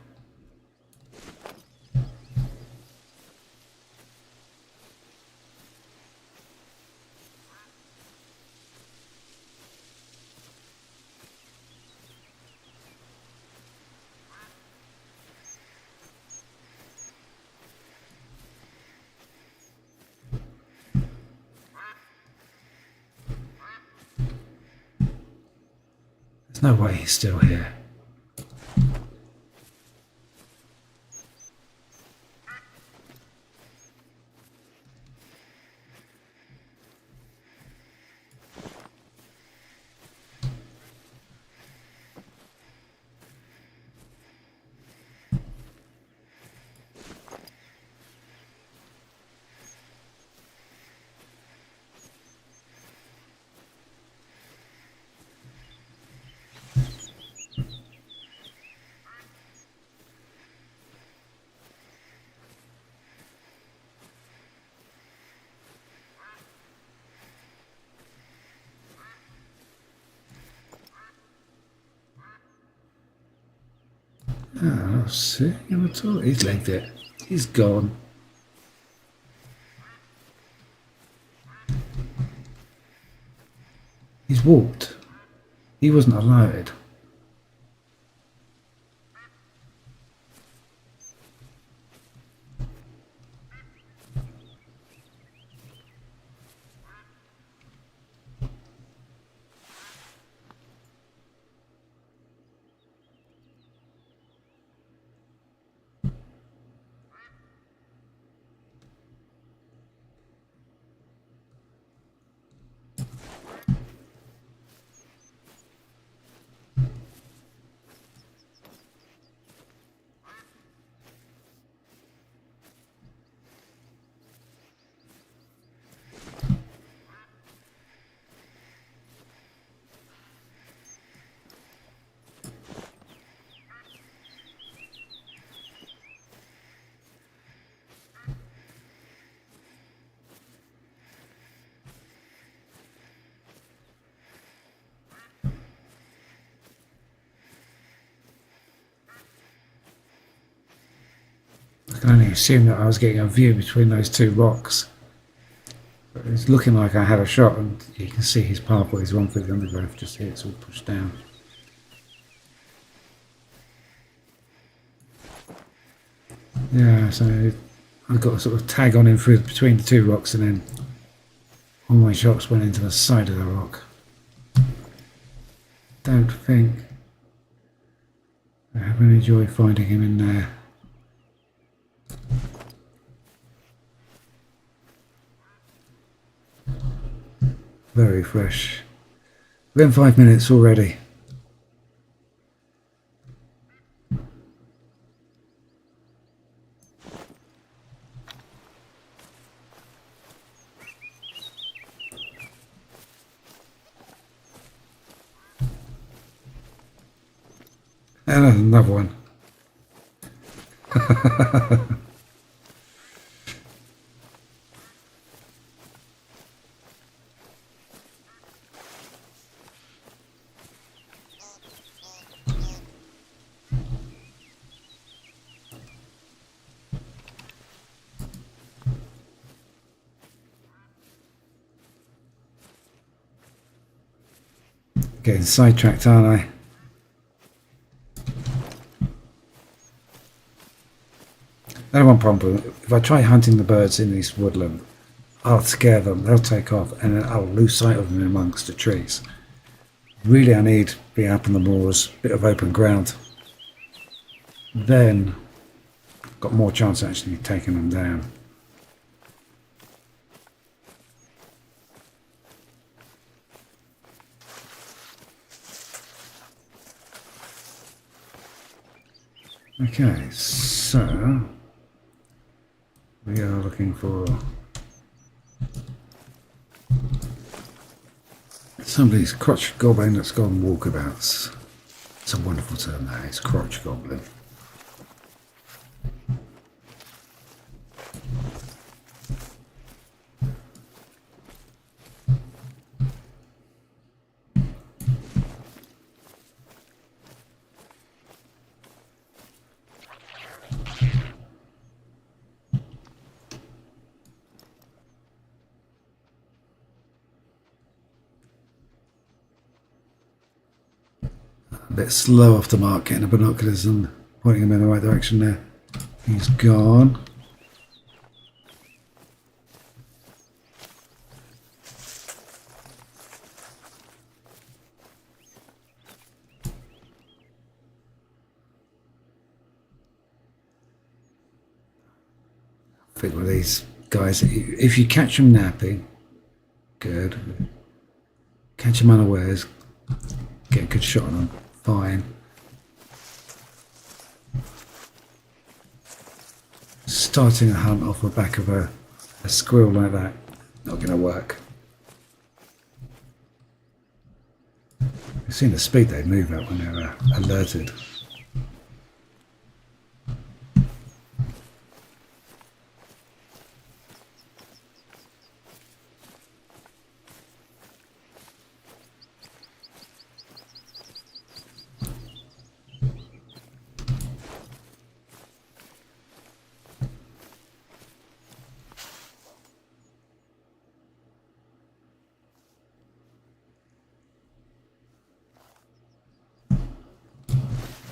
There's no way he's still here. Oh, see him at all. He's legged it. He's gone. He's walked. He wasn't alerted. I can only assume that I was getting a view between those two rocks. But it's looking like I had a shot, and you can see his pathway is one for the undergrowth just here. It's all pushed down. Yeah, so I got a sort of tag on him through between the two rocks, and then all my shots went into the side of the rock. Don't think I have any joy finding him in there. Very fresh. Within 5 minutes already. And another one. Getting sidetracked, aren't I? Only one problem. If I try hunting the birds in this woodland, I'll scare them, they'll take off, and then I'll lose sight of them amongst the trees. Really, I need to be up on the moors, bit of open ground. Then, got more chance of actually taking them down. Okay, so we are looking for somebody's crotch goblin that's gone walkabouts. It's a wonderful term, that is, crotch goblin. A bit slow off the mark, getting the binoculars and pointing him in the right direction there. He's gone. I think with these guys, if you catch them napping, good. Catch them unawares, get a good shot on them, fine. Starting a hunt off the back of a squirrel like that, not going to work. You've seen the speed they move at when they're alerted.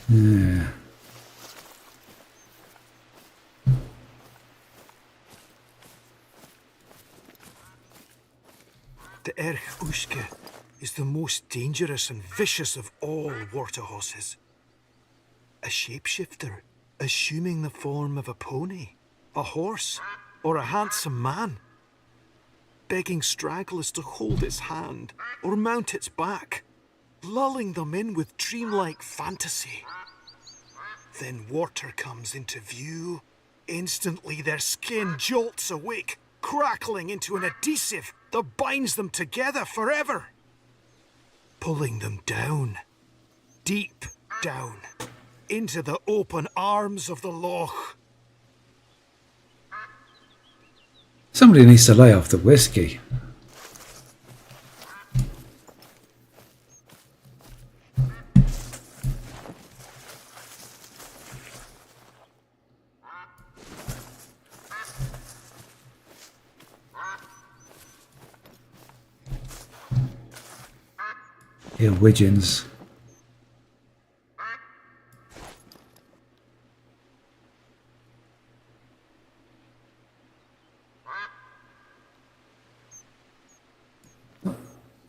Yeah. The Erch Ushke is the most dangerous and vicious of all water horses. A shapeshifter, assuming the form of a pony, a horse, or a handsome man. Begging stragglers to hold its hand or mount its back, lulling them in with dreamlike fantasy. Then water comes into view. Instantly their skin jolts awake, crackling into an adhesive that binds them together forever. Pulling them down, deep down, into the open arms of the loch. Somebody needs to lay off the whiskey. Here, Widgeons.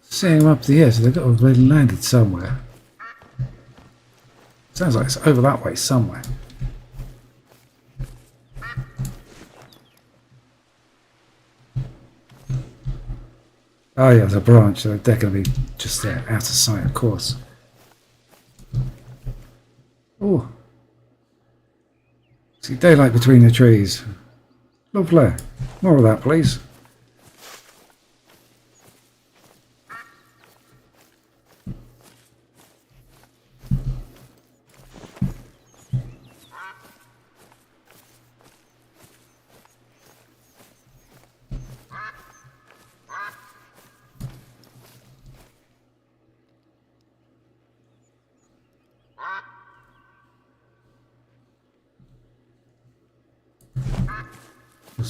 Seeing them up the air, so they've got to have been landed somewhere. Sounds like it's over that way somewhere. Oh yeah, there's a branch, so they're going to be just there, out of sight, of course. Oh. See daylight between the trees. Lovely. More of that, please.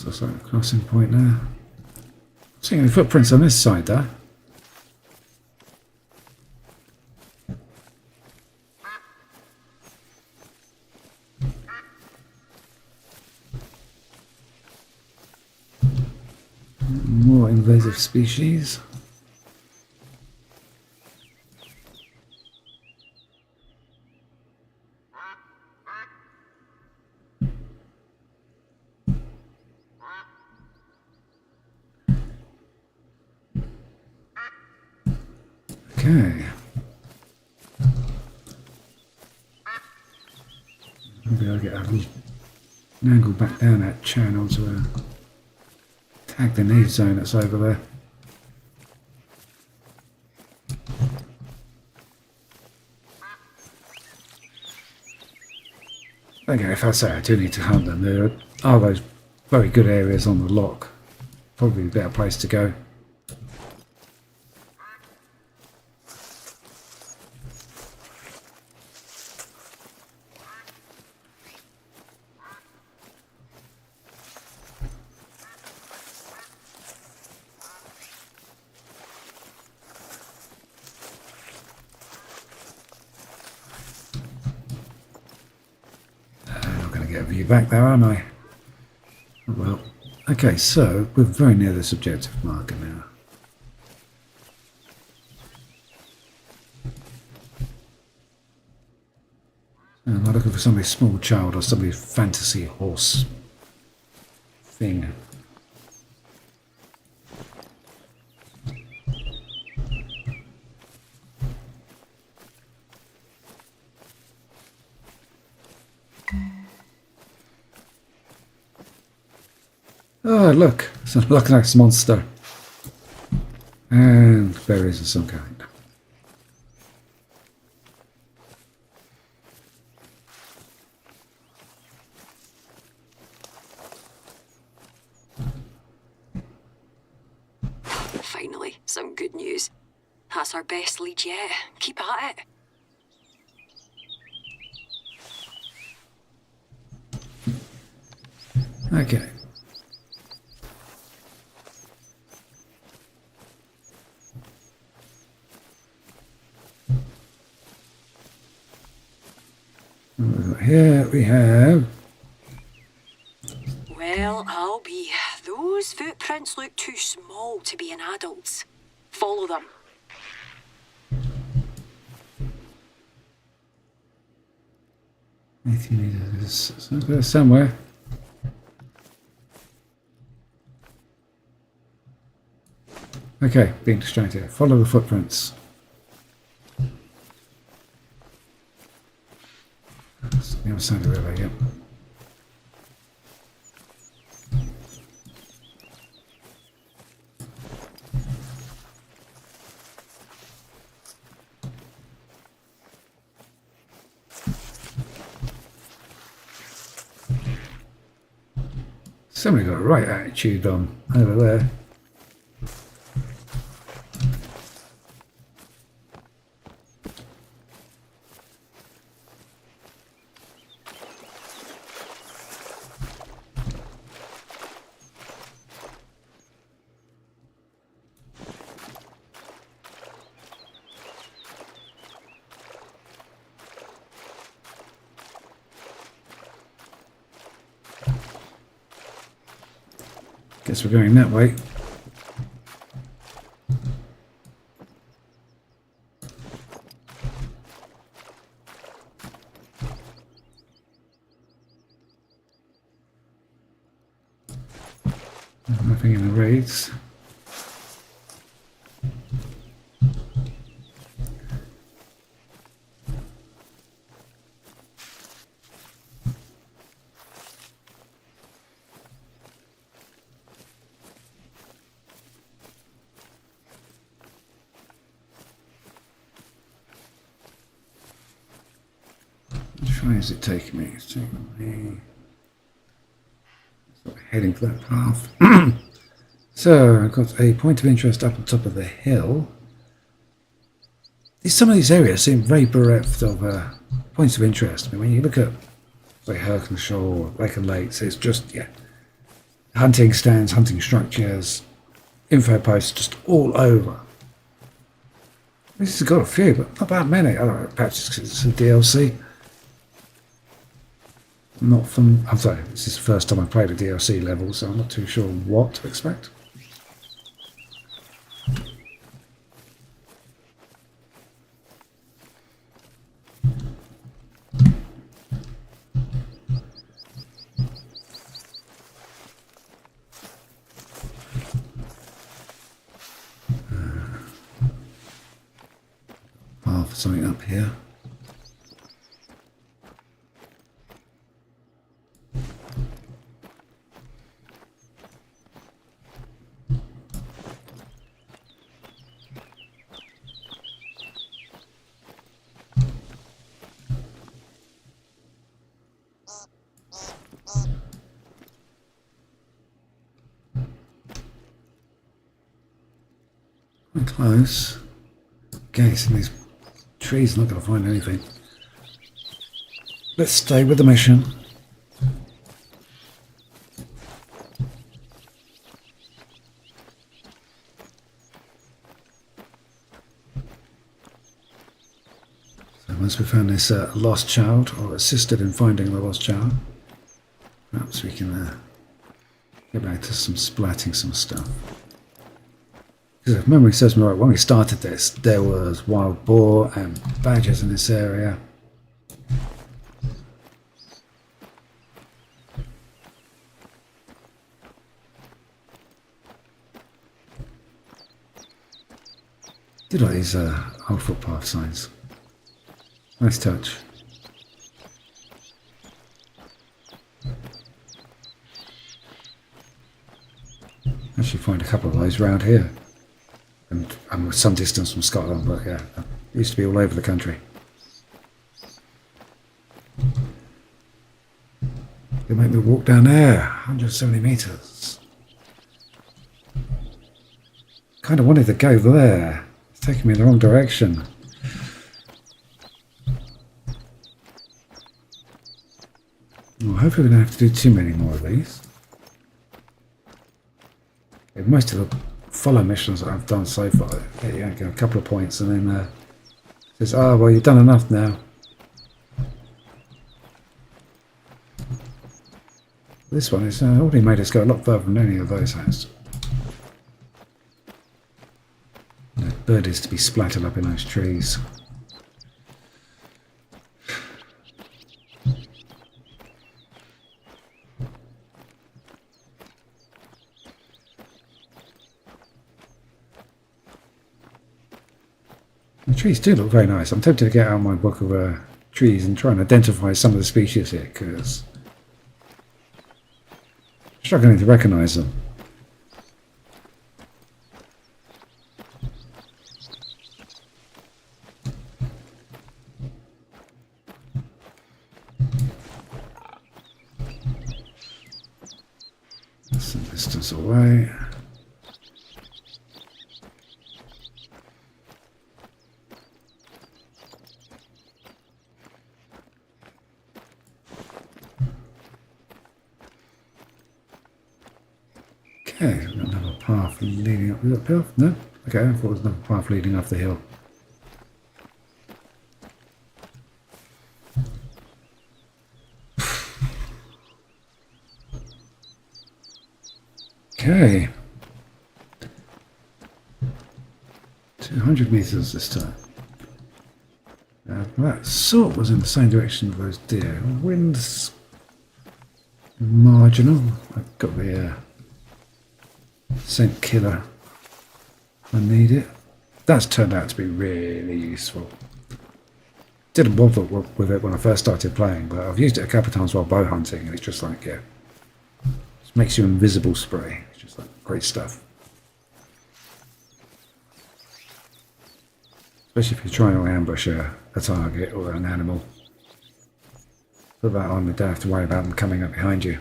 Looks like a crossing point there. Seeing any footprints on this side there? non-invasive species. Okay. Maybe I'll get an angle back down that channel to tag the need zone that's over there. Okay, if I say I do need to hunt them, there are those very good areas on the lock. Probably a better place to go. Get a view back there, aren't I? Well, okay, so we're very near this objective marker now. Am I looking for somebody's small child or somebody's fantasy horse thing? Oh, look, it's a Loch Ness monster. And berries of some kind. Finally, some good news. That's our best lead yet. Keep at it. Okay. Here we have... Well, I'll be. Those footprints look too small to be an adult's. Follow them. 80 meters. So there's somewhere. Okay, being distracted. Follow the footprints. That's the other side of the river, yep. Somebody got a right attitude on over there. Guess we're going that way. Nothing in the raids. Which way is it taking me? It's taking me... sort of heading for that path. So, I've got a point of interest up on top of the hill. Some of these areas seem very bereft of points of interest. I mean, when you look at, say, Herkenshire or Lake and Lakes, it's just, yeah, hunting stands, hunting structures, info posts just all over. This has got a few, but not that many. I don't know, perhaps it's because it's a DLC. Not from... I'm sorry, this is the first time I played a DLC level, so I'm not too sure what to expect. Path for something up here. Quite close. Guessing these trees, not going to find anything. Let's stay with the mission. So once we found this lost child, or assisted in finding the lost child, perhaps we can get back to some splatting some stuff. Because if memory serves me right, when we started this, there was wild boar and badgers in this area. Did like these old footpath signs. Nice touch. Actually find a couple of those around here. And I'm some distance from Scotland, but yeah, it used to be all over the country. They make me walk down there, 170 metres. Kind of wanted to go there. It's taking me in the wrong direction. Well, hopefully we don't have to do too many more of these. Most of the follow missions that I've done so far, yeah, get a couple of points and then says, oh, well, you've done enough now. This one has already made us go a lot further than any of those has. The bird is to be splattered up in those trees. The trees do look very nice. I'm tempted to get out my book of trees and try and identify some of the species here, because I'm struggling to recognise them. Some distance away. Okay, we've got another path leading up. Is that path? No? Okay, I thought it was another path leading up the hill. Okay. 200 metres this time. That sort was in the same direction of those deer. Wind's marginal. I've got the scent killer. I need it. That's turned out to be really useful. Didn't bother with it when I first started playing, but I've used it a couple of times while bow hunting, and it's just like, yeah, it makes you invisible spray. It's just like great stuff. Especially if you're trying to ambush a target or an animal. Put that on, you don't have to worry about them coming up behind you.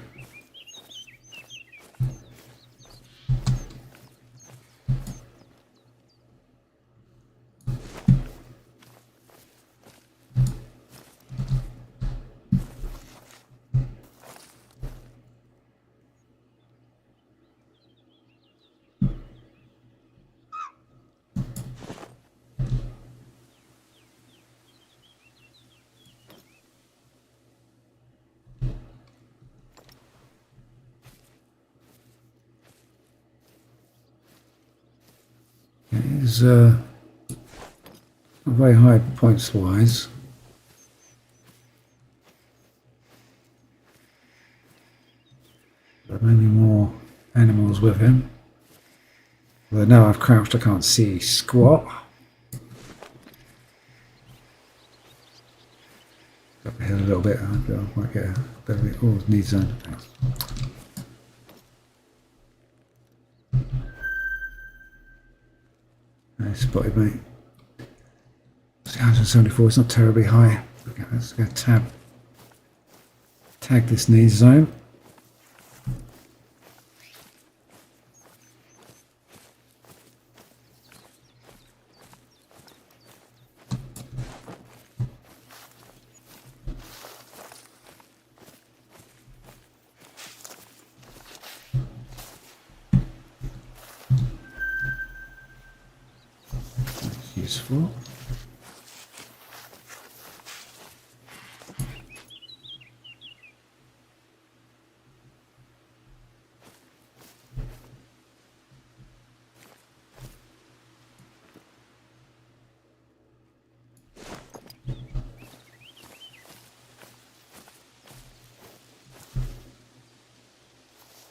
It is not very high points wise. But maybe more animals with him. Although now I've crouched, I can't see squat. Up the hill a little bit, I might get a bit of it. Oh, need zone. Thanks. Nice spotted, mate. 174, it's not terribly high. Okay, let's go tag this need zone. Useful.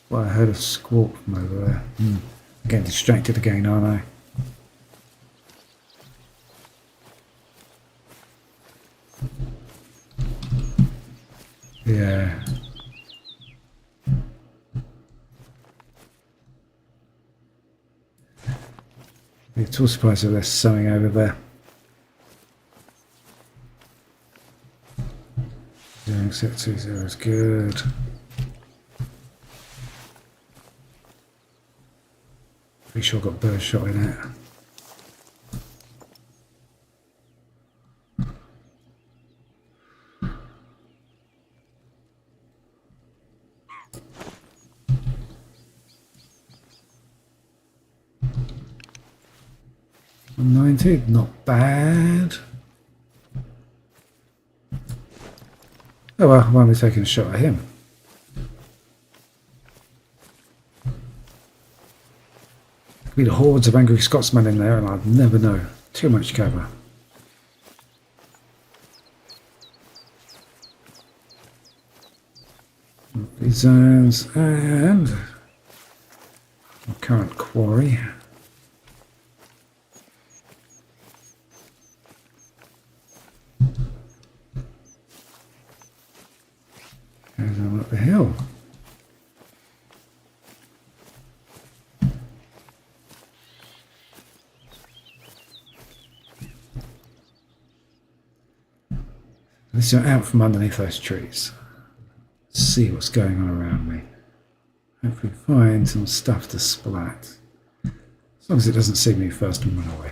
Well, I heard a squawk from over there. I'm getting distracted again, aren't I? Yeah. It's all surprised that there's something over there. 0620 is good. Pretty sure I got bird shot in it. Not bad. Oh well, why am I taking a shot at him? Could be the hordes of angry Scotsmen in there and I'd never know. Too much cover. These zones and my current quarry. Goes on up the hill. Let's go out from underneath those trees. See what's going on around me. Hopefully find some stuff to splat. As long as it doesn't see me first and run away.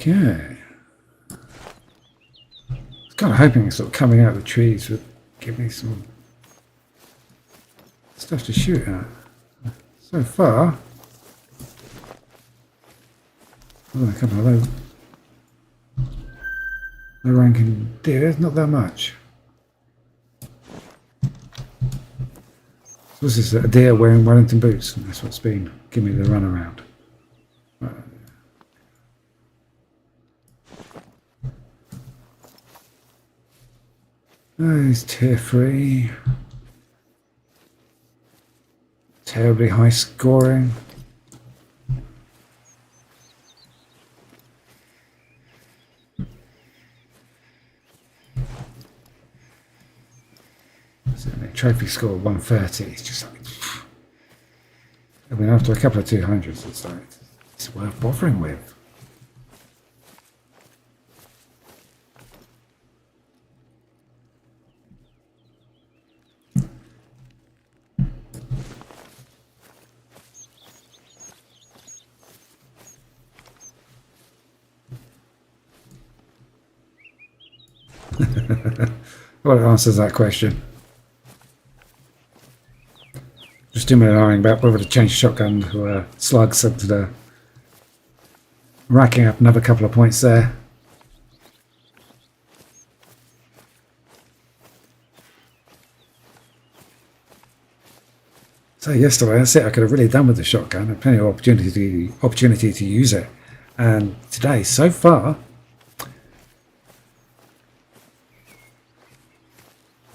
Okay. I was kind of hoping it's sort of coming out of the trees would give me some stuff to shoot at. So far, other than a couple of low ranking deer, not that much. So this is a deer wearing Wellington boots, and that's what's been giving me the run around. He's tier 3. Terribly high scoring. So the trophy score of 130. It's just like, I mean, after a couple of 200s, it's like, it's worth bothering with. Well, it answers that question. Just doing my lying about whether to change shotgun to slugs and racking up another couple of points there. So yesterday, that's it. I could have really done with the shotgun. I had plenty of opportunity to use it. And today, so far,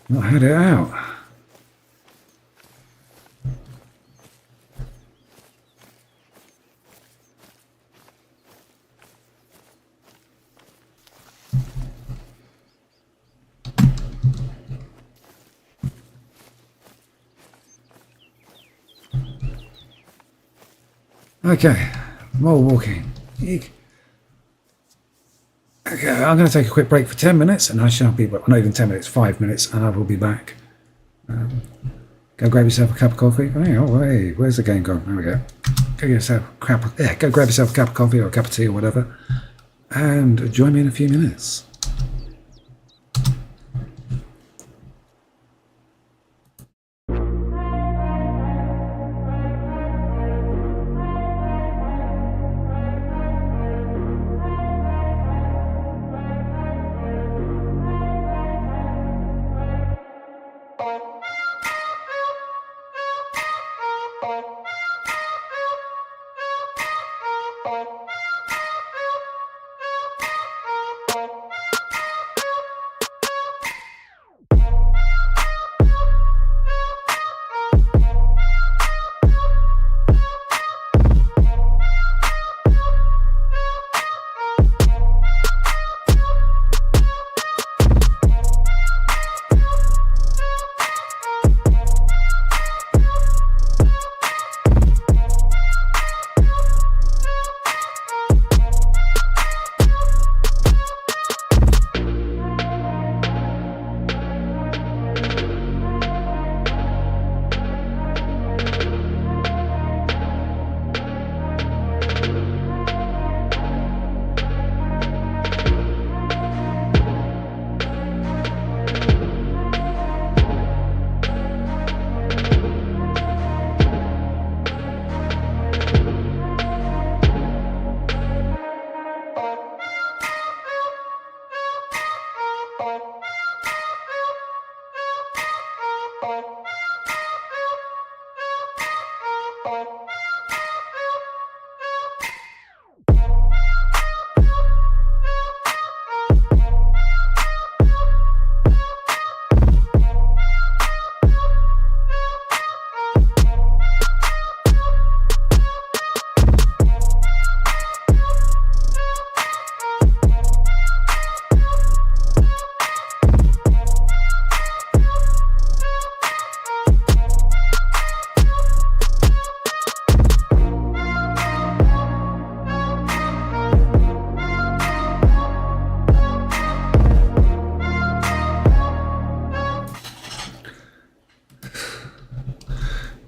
not had it out. Okay, more walking. Eek. Okay, I'm going to take a quick break for 10 minutes and I shall be, well, not even 10 minutes, 5 minutes, and I will be back. Go grab yourself a cup of coffee. Oh, hey, where's the game gone? There we go. Go grab yourself a cup of coffee or a cup of tea or whatever, and join me in a few minutes.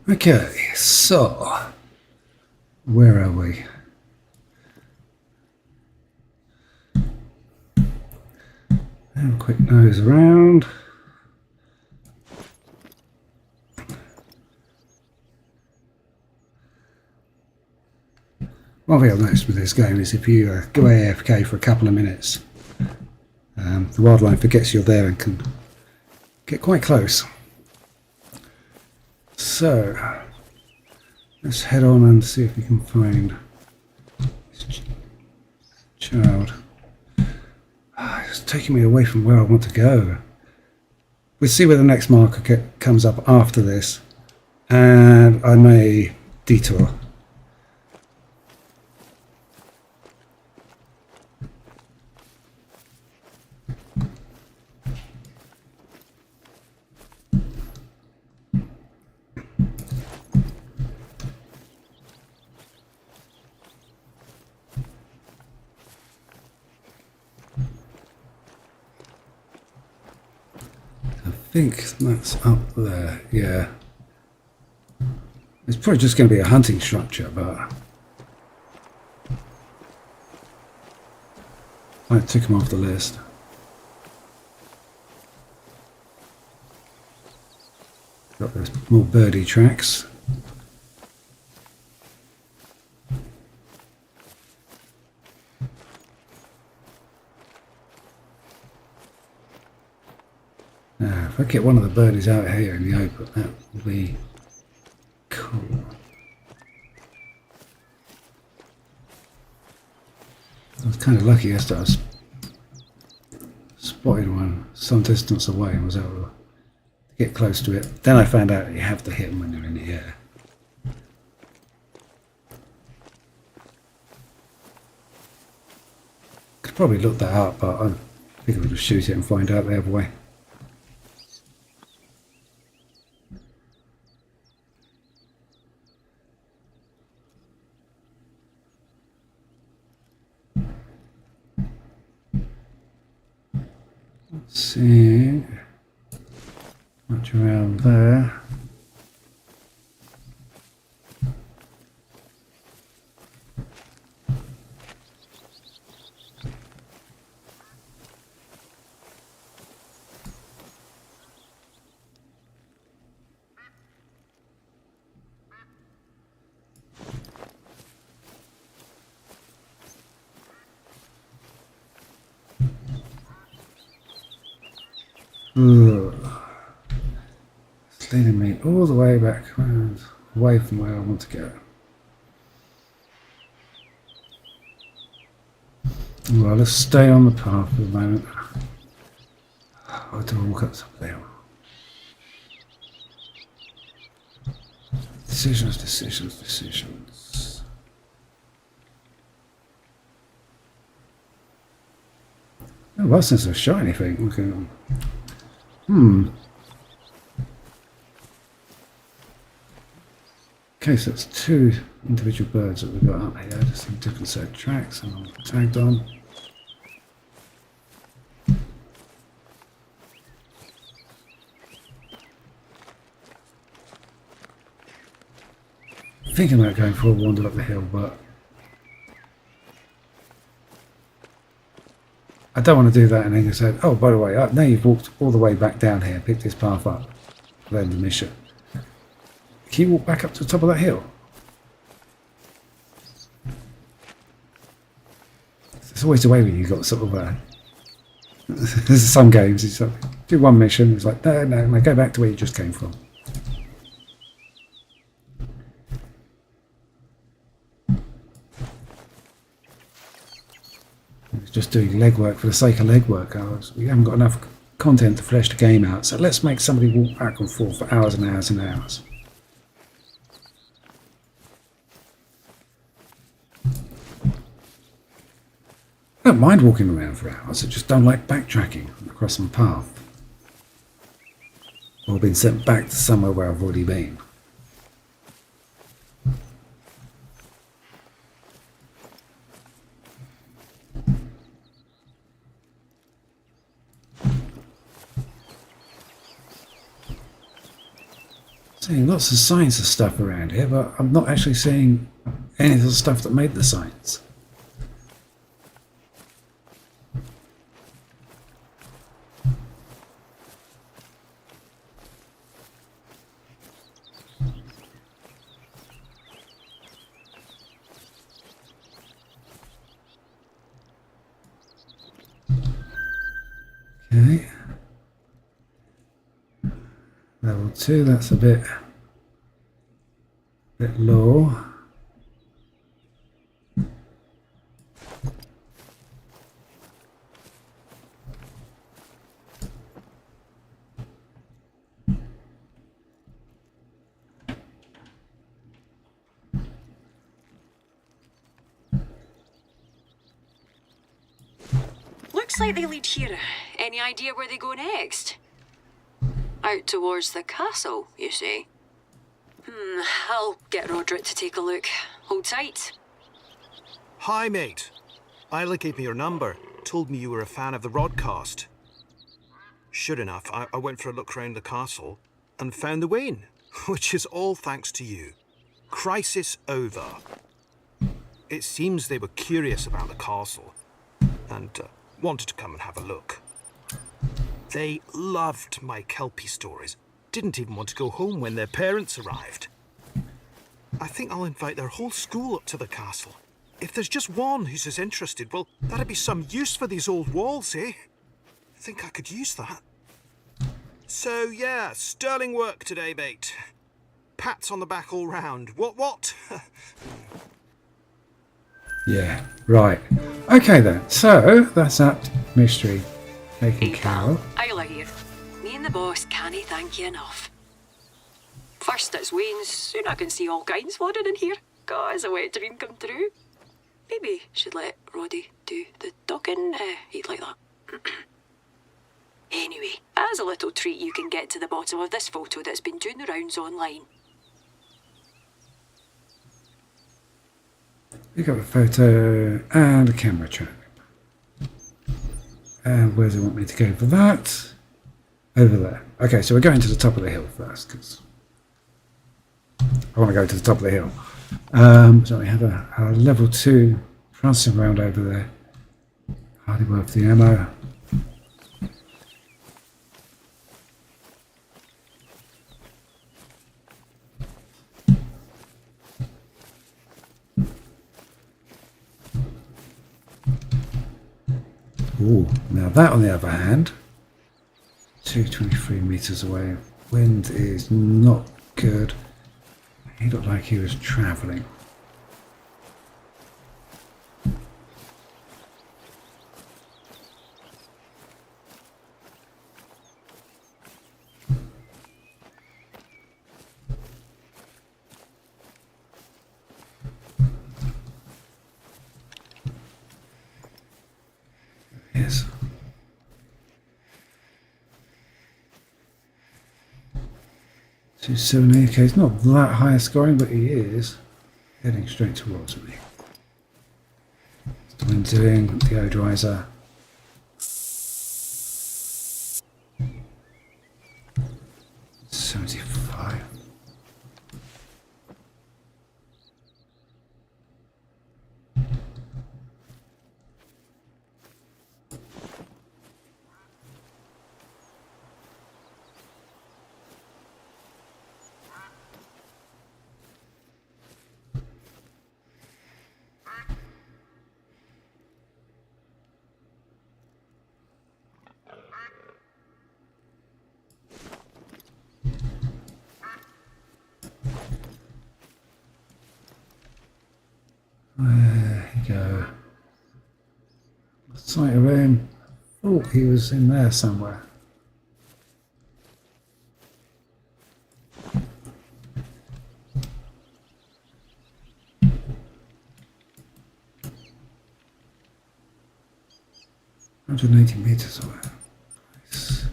Okay, so where are we? Have a quick nose around. One thing I've noticed with this game is if you go AFK for a couple of minutes, the wildlife forgets you're there and can get quite close. So let's head on and see if we can find this child. It's taking me away from where I want to go. We'll see where the next marker comes up after this, and I may detour. I think that's up there, yeah. It's probably just going to be a hunting structure, but I took him off the list. Got those more birdie tracks. Now, if I get one of the birdies out here in the open, that will be cool. I was kind of lucky yesterday. I was spotted one some distance away and was able to get close to it. Then I found out you have to hit them when they're in the air. Could probably look that up, but I think I'll just shoot it and find out the other way. See much around there. It's leading me all the way back around, away from where I want to go. Well, let's stay on the path for the moment. I'll have to walk up top of the hill. Decisions, decisions, decisions. Oh, well, since I shot anything, looking. Okay, so it's two individual birds that we've got up here, just in different set of tracks, and I'm tagged on. Thinking about going for a wander up the hill, but I don't want to do that and then you said, oh, by the way, now you've walked all the way back down here, picked this path up, then the mission. Can you walk back up to the top of that hill? It's always the way when you've got sort of there's some games, it's like, do one mission, it's like, no, go back to where you just came from. Just doing legwork for the sake of legwork. We haven't got enough content to flesh the game out, so let's make somebody walk back and forth for hours and hours and hours. I don't mind walking around for hours, I just don't like backtracking across some path. Or being sent back to somewhere where I've already been. Seeing lots of signs of stuff around here, but I'm not actually seeing any of the stuff that made the signs. Okay. Level 2, that's a bit low. Looks like they lead here. Any idea where they go next? Out towards the castle, you say? I'll get Roderick to take a look. Hold tight. Hi, mate. Isla gave me your number. Told me you were a fan of the broadcast. Sure enough, I went for a look round the castle and found the Wayne, which is all thanks to you. Crisis over. It seems they were curious about the castle and wanted to come and have a look. They loved my Kelpie stories. didn't even want to go home when their parents arrived. I think I'll invite their whole school up to the castle. If there's just one who's as interested, well, that'd be some use for these old walls, eh? I think I could use that. So, yeah, sterling work today, mate. Pats on the back all round. What? Yeah, right. Okay then, so that's that mystery taken Hey, care of. I'll hear. Me and the boss can't thank you enough. First it's Wayne's, soon I can see all kinds flooded in here. God, it's a wet dream come true. Maybe should let Roddy do the talking. He'd like that. Anyway, as a little treat, you can get to the bottom of this photo that's been doing the rounds online. We got a photo and a camera track. And where do they want me to go for that? Over there. Okay, so we're going to the top of the hill first because I want to go to the top of the hill. So we have a level 2 prancing around over there. Hardly worth the ammo. Ooh, now that on the other hand, 223 meters away, wind is not good. He looked like he was travelling. Yes. .270. Okay, he's not that high scoring, but he is heading straight towards me. What's the wind doing? The odorizer. 75. There you go. Sight of him. Oh, he was in there somewhere. .180 meters away. Nice.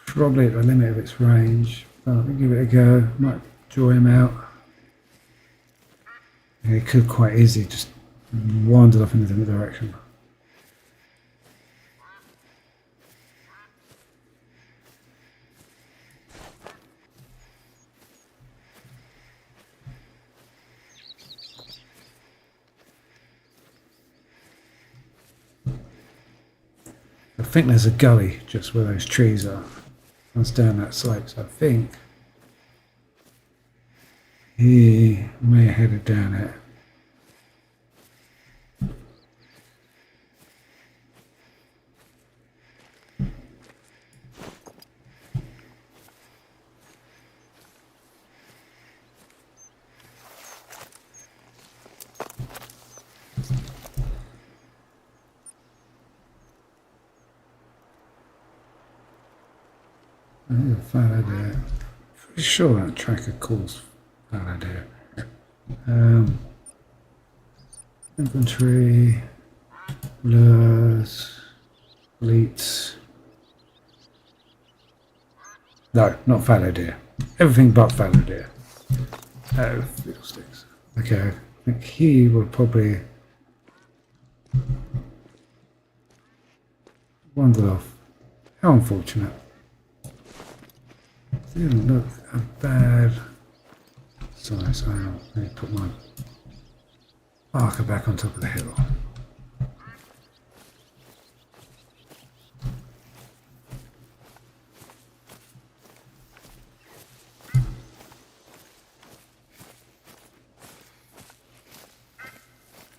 Probably at the limit of its range, but I'll give it a go. Might draw him out. He could quite easily just wander off in a different direction. I think there's a gully just where those trees are. Runs down that slope, so I think he may have headed down it. Fallow. Pretty sure that tracker calls Fallow. Inventory, lures, fleets. No, not fallow deer. Everything but fallow deer. Oh, fiddlesticks. Okay, I think he will probably Wandered off. How unfortunate. Didn't look a bad size. Let me put my marker back on top of the hill.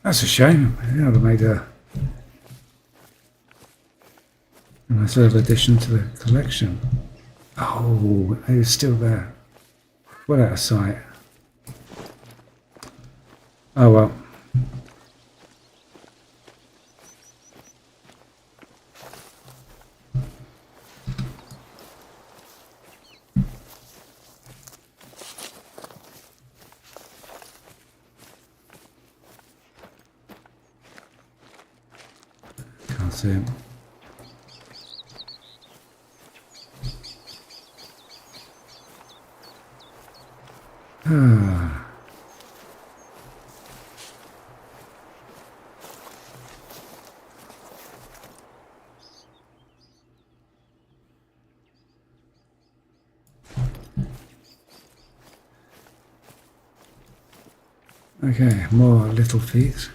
That's a shame. Yeah, I'd have made a nice little addition to the collection. Oh, it was still there. Well out of sight. Oh well. Can't see him. Okay, more little feet.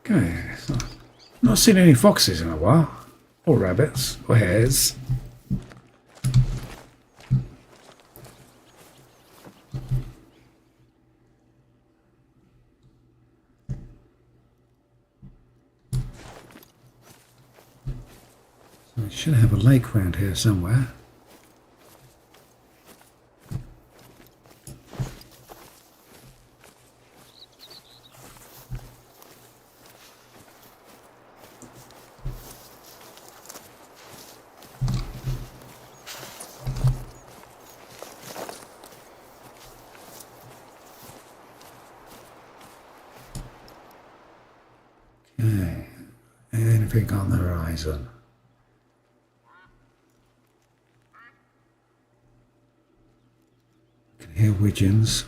Okay, so not seen any foxes in a while, or rabbits, or hares. So we should have a lake around here somewhere. Okay, anything on the horizon? Can hear widgeons.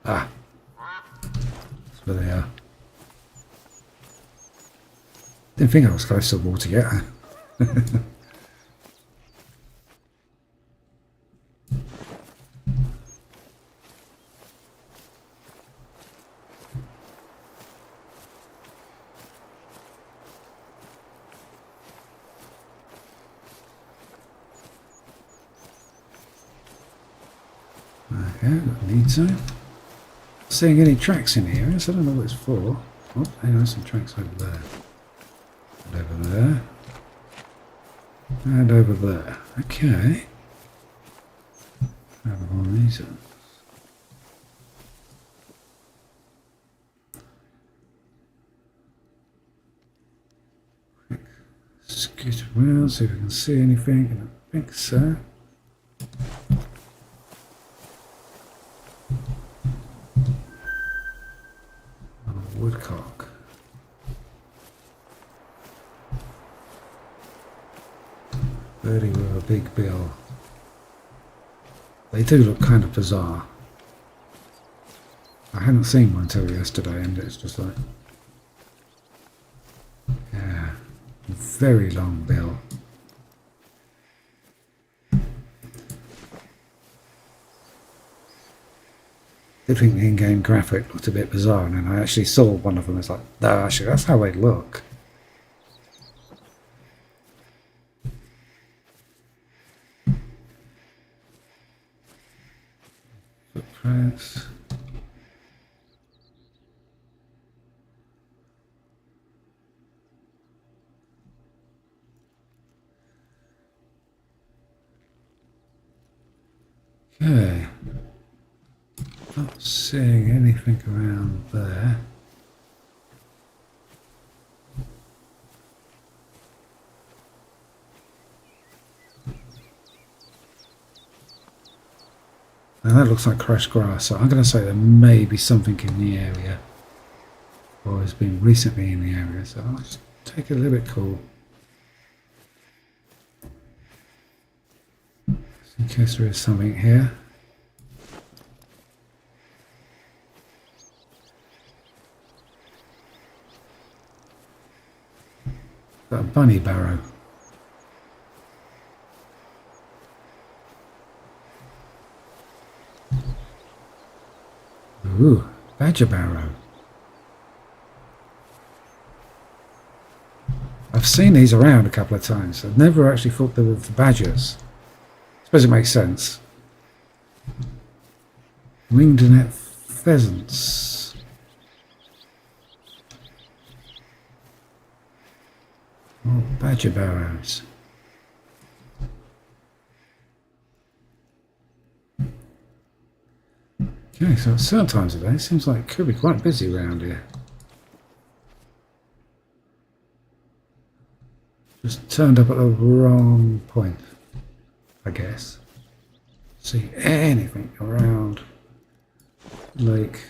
Ah, that's where they are. Didn't think I was close to the water yet. Okay, don't need to. Seeing any tracks in here, so I don't know what it's for. Oh, hang on, some tracks over there. And over there. And over there. Okay. Have one of these. Scoot around, see if we can see anything. I don't think so. Woodcock. Birdie with a big bill. They do look kind of bizarre. I hadn't seen one until yesterday, and it's just like, yeah, very long bill. I did think the in-game graphic looked a bit bizarre, and then I actually saw one of them. It's like, no, actually, that's how they look. Footprints. Okay. Not seeing anything around there. Now that looks like crushed grass, so I'm going to say there may be something in the area. or has been recently in the area, so I'll just take it a little bit cool. Just in case there is something here. Got a bunny barrow. Ooh, badger barrow. I've seen these around a couple of times. I've never actually thought they were for badgers. I suppose it makes sense. Winged net pheasants. Oh, badger barrows. Okay, so at certain times of day, it seems like it could be quite busy around here. Just turned up at the wrong point, I guess. See anything around lake.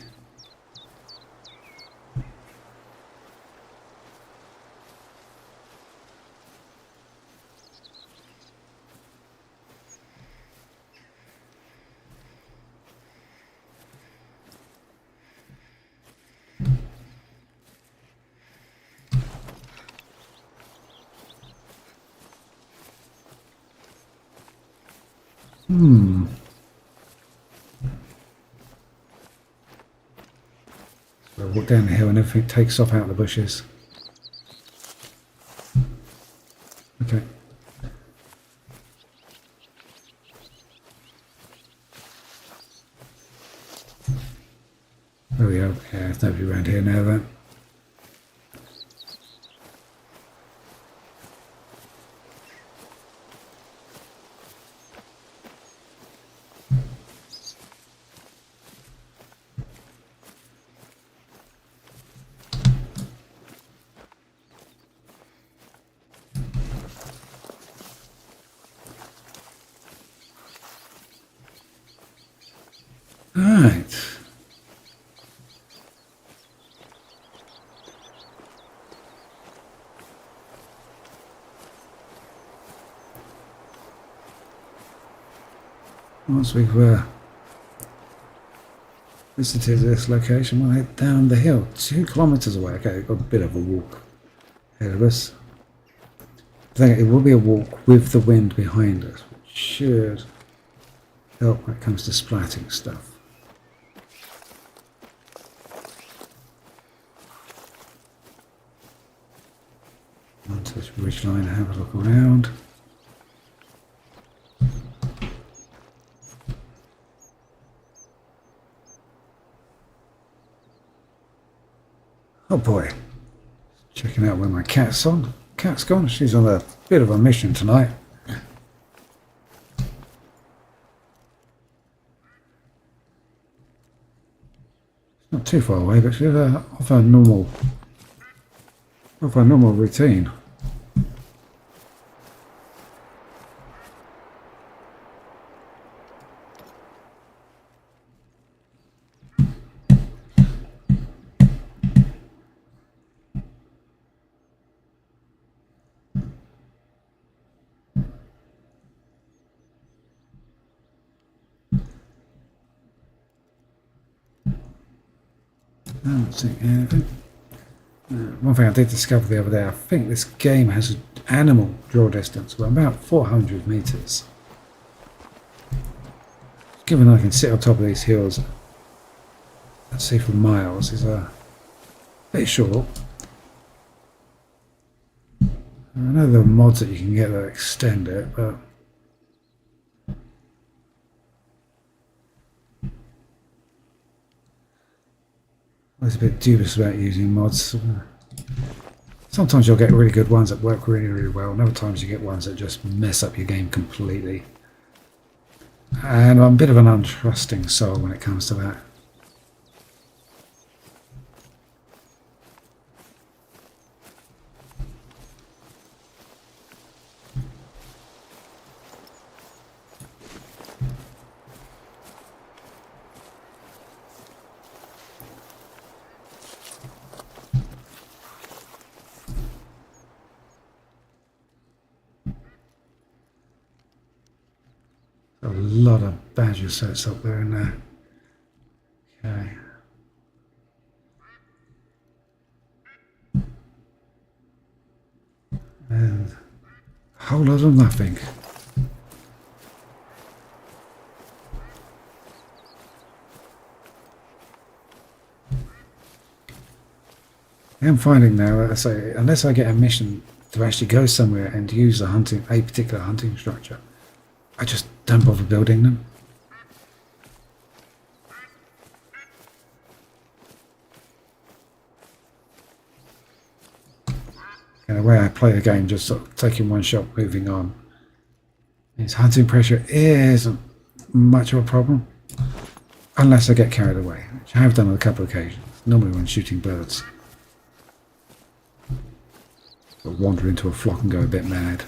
So I walk down the hill and everything takes off out of the bushes. Okay. There we go. Yeah, there's nobody around here now then. Right. Once we've visited this location, we'll head down the hill, 2 kilometres away. Okay, we've got a bit of a walk ahead of us. I think it will be a walk with the wind behind us, which should help when it comes to splatting stuff. Onto this ridge line and have a look around. Oh boy, checking out where my cat's on. Cat's gone, she's on a bit of a mission tonight. Not too far away, but she's off her normal routine. I don't see anything. One thing I did discover the other day, I think this game has an animal draw distance of about 400 metres. Given I can sit on top of these hills and see for miles, is a bit short. I know there are mods that you can get that extend it, but I was a bit dubious about using mods. Sometimes you'll get really good ones that work really, really well, and other times you get ones that just mess up your game completely. And I'm a bit of an untrusting soul when it comes to that. A lot of badger sets up there in there. Okay. And a whole lot of nothing. I'm finding now that I say, unless I get a mission to actually go somewhere and use a particular hunting structure, I just don't bother building them. And the way I play the game, just sort of taking one shot, moving on. Is hunting pressure isn't much of a problem, unless I get carried away, which I have done on a couple of occasions, normally when shooting birds. Or wander into a flock and go a bit mad.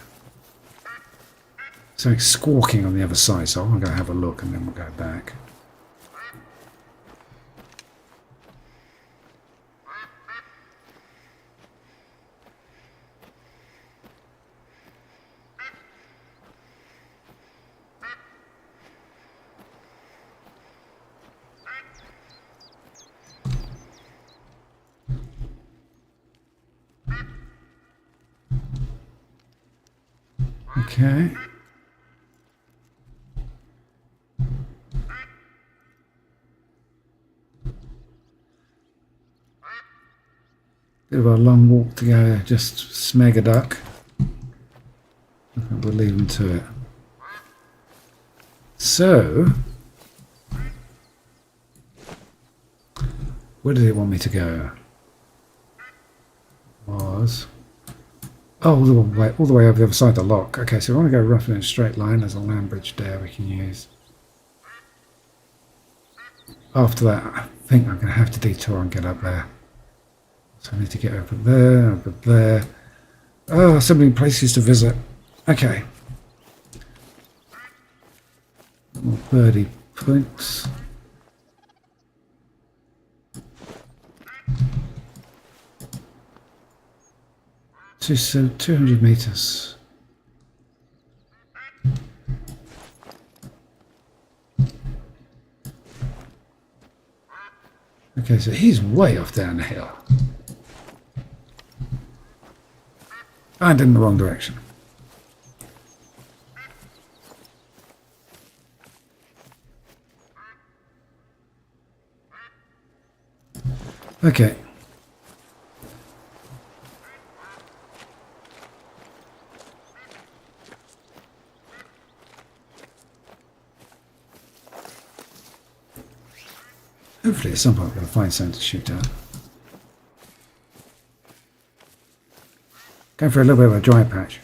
Something squawking on the other side, so I'm going to go have a look and then we'll go back. Okay. Bit of a long walk to go, just smeg a duck. I think we'll leave them to it. So, where did it want me to go? Was all the way over the other side of the lock. Okay, so we want to go roughly in a straight line. There's a land bridge there we can use. After that, I think I'm going to have to detour and get up there. So I need to get over there, over there. Oh, so many places to visit. Okay. More birdie points. So 200 meters. Okay, so he's way off down the hill. And in the wrong direction. Okay. Hopefully at some point we're going to find something to shoot at. Going for a little bit of a dry patch.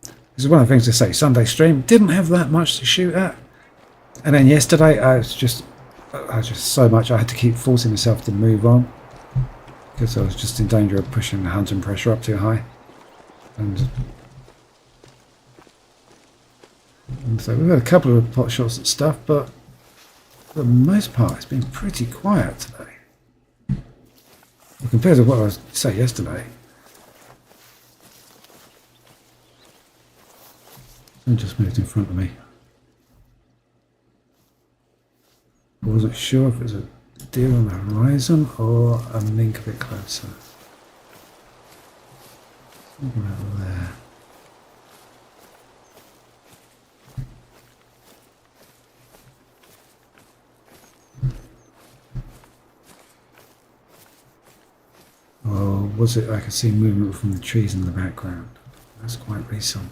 This is one of the things to say. Sunday stream didn't have that much to shoot at. And then yesterday I was just so much I had to keep forcing myself to move on. Because I was just in danger of pushing the hunting pressure up too high. And so we've had a couple of pot shots at stuff, but for the most part it's been pretty quiet today. Well, compared to what I was saying yesterday. Someone just moved in front of me. I wasn't sure if it was a deer on the horizon or a mink a bit closer. Something over there. Or was it I could see movement from the trees in the background? That's quite recent.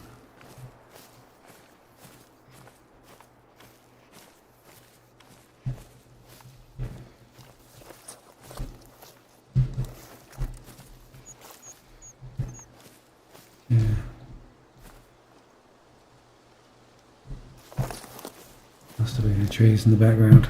Yeah. Must have been the trees in the background.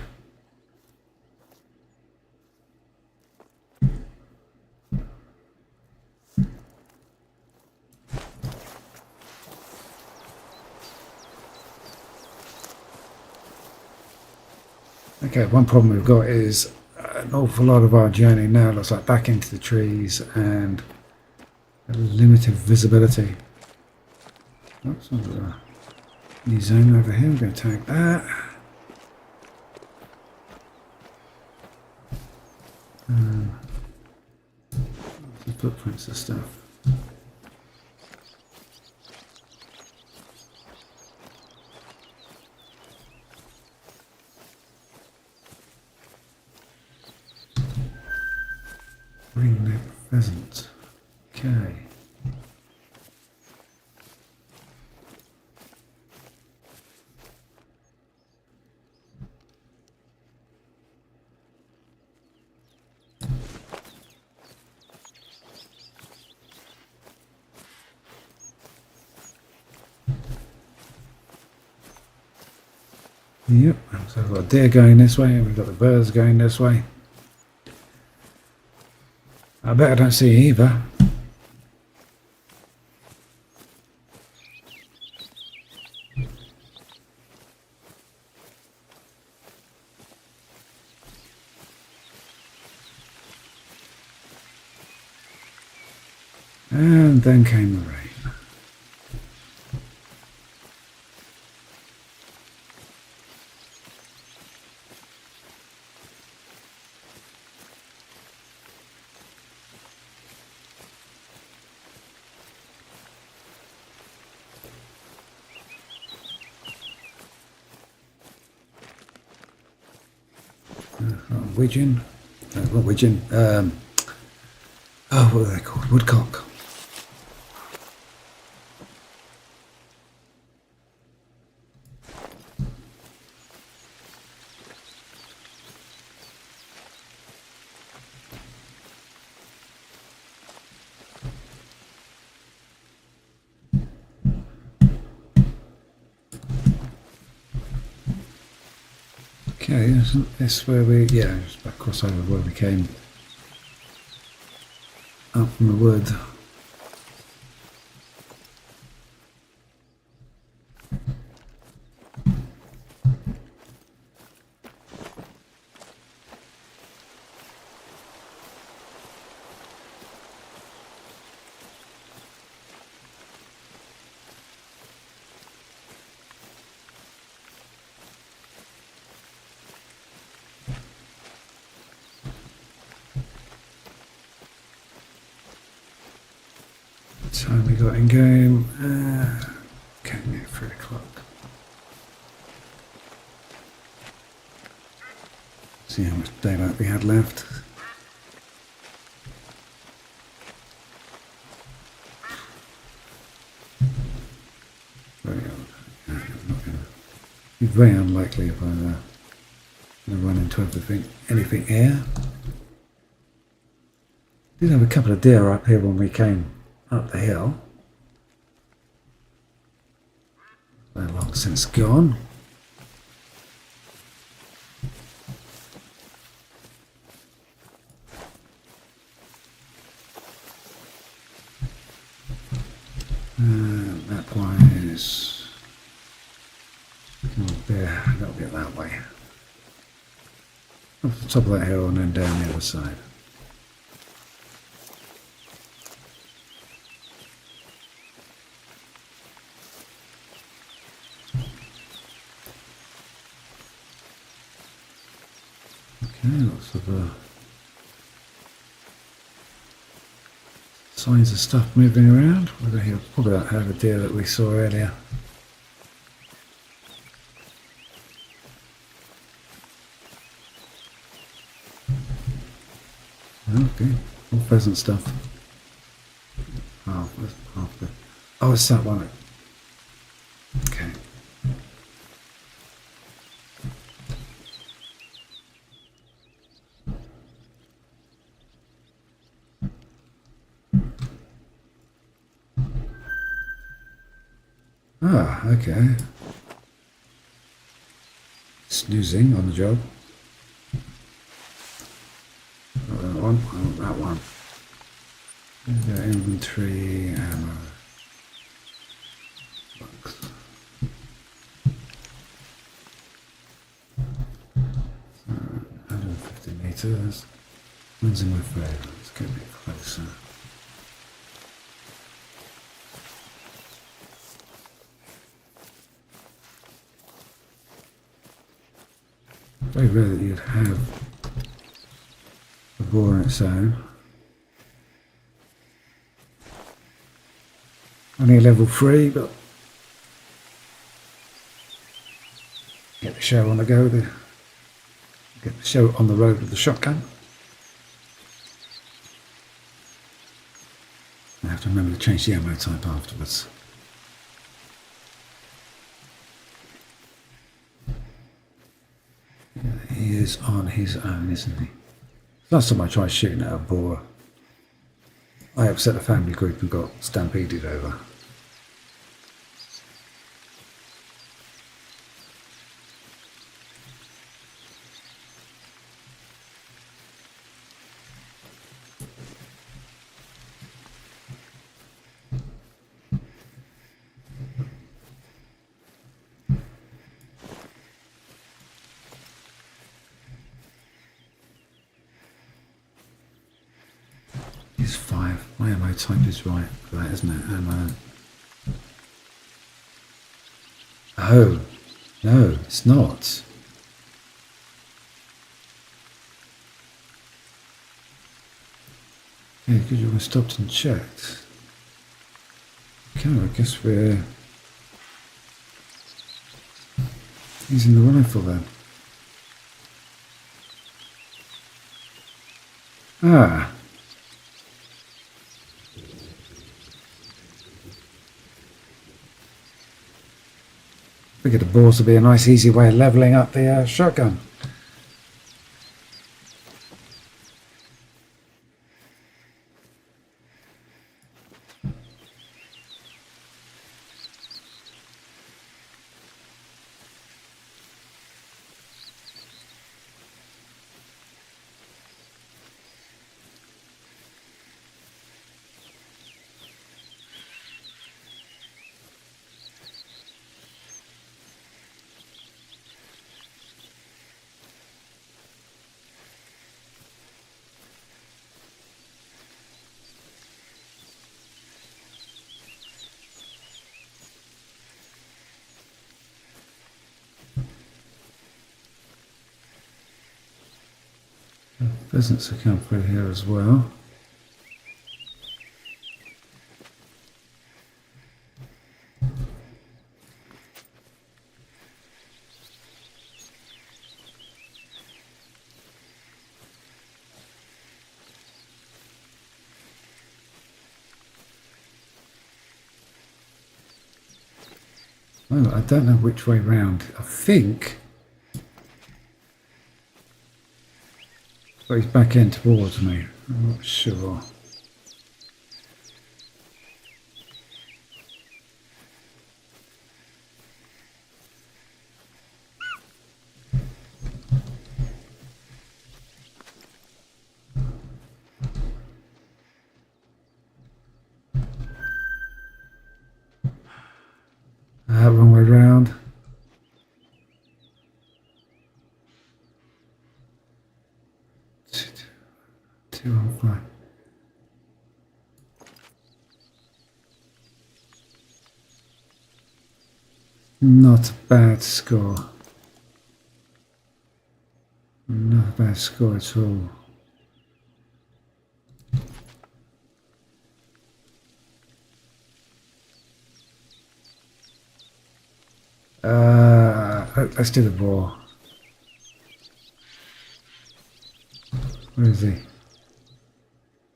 Okay, one problem we've got is an awful lot of our journey now looks like back into the trees and limited visibility. Oops, New zone over here, we're going to tag that. Some footprints and stuff. Ringneck pheasant. Okay. Yep, so we've got deer going this way and we've got the birds going this way. I bet I don't see either. And then came the rain. Widgeon. What widgeon? Oh, what are they called? Woodcock. Okay, isn't this where we, yeah, just back across over where we came up from the wood. Time we got in game, can't get 3 o'clock. See how much daylight we had left. Very odd. I'm not gonna, be very unlikely if I run into anything here. Did have a couple of deer up here when we came up the hill. They're long since gone. That one is there, a little bit that way. Off the top of that hill and then down the other side. Lots of signs of stuff moving around. We're going to hear probably that have a deer that we saw earlier. Okay, all pheasant stuff. Oh, it's that one. Okay. Ah, okay. Snoozing on the job. Not that one, oh, that one. Inventory, ammo. Box. 150 meters. When's in my favour? Let's get a bit closer. very rare that you'd have a boar on its own. Only a level 3, but get the show on the go. Get the show on the road with the shotgun. I have to remember to change the ammo type afterwards. Yeah, he is on his own, isn't he? Last time I tried shooting at a boar, I upset a family group and got stampeded over. It's 5. My ammo type is right for that, isn't it? Ammo. Oh, no, it's not. Yeah, because you were stopped and checked. Okay, I guess we're using the rifle then. Ah. Figured the boars would be a nice easy way of levelling up the shotgun. Pheasants have come through here as well. Oh, I don't know which way round. I think. But he's back in towards me. I'm not sure. Wrong way round. Two on 5. Not a bad score. Not a bad score at all. Let's do the boar. Where is he? I've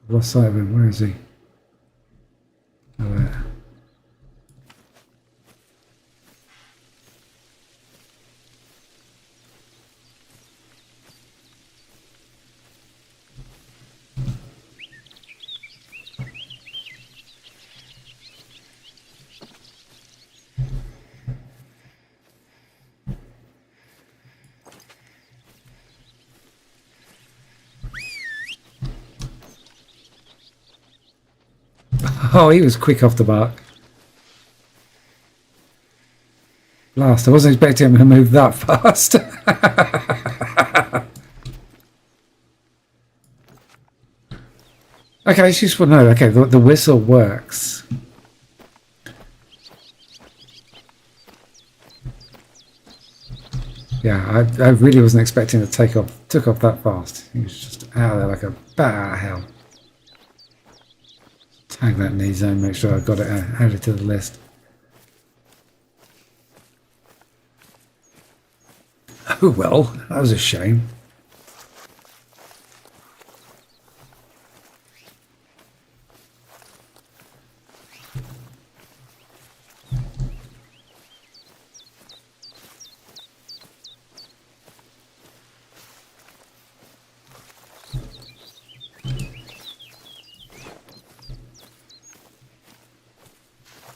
lost sight of him. Where is he? Oh, there. Oh, he was quick off the mark. Blast, I wasn't expecting him to move that fast. Okay, it's useful to know. Okay, the whistle works. Yeah, I really wasn't expecting to took off that fast. He was just out of there like a bat out of hell. Tag that knee zone, make sure I got it added to the list. Oh well, that was a shame.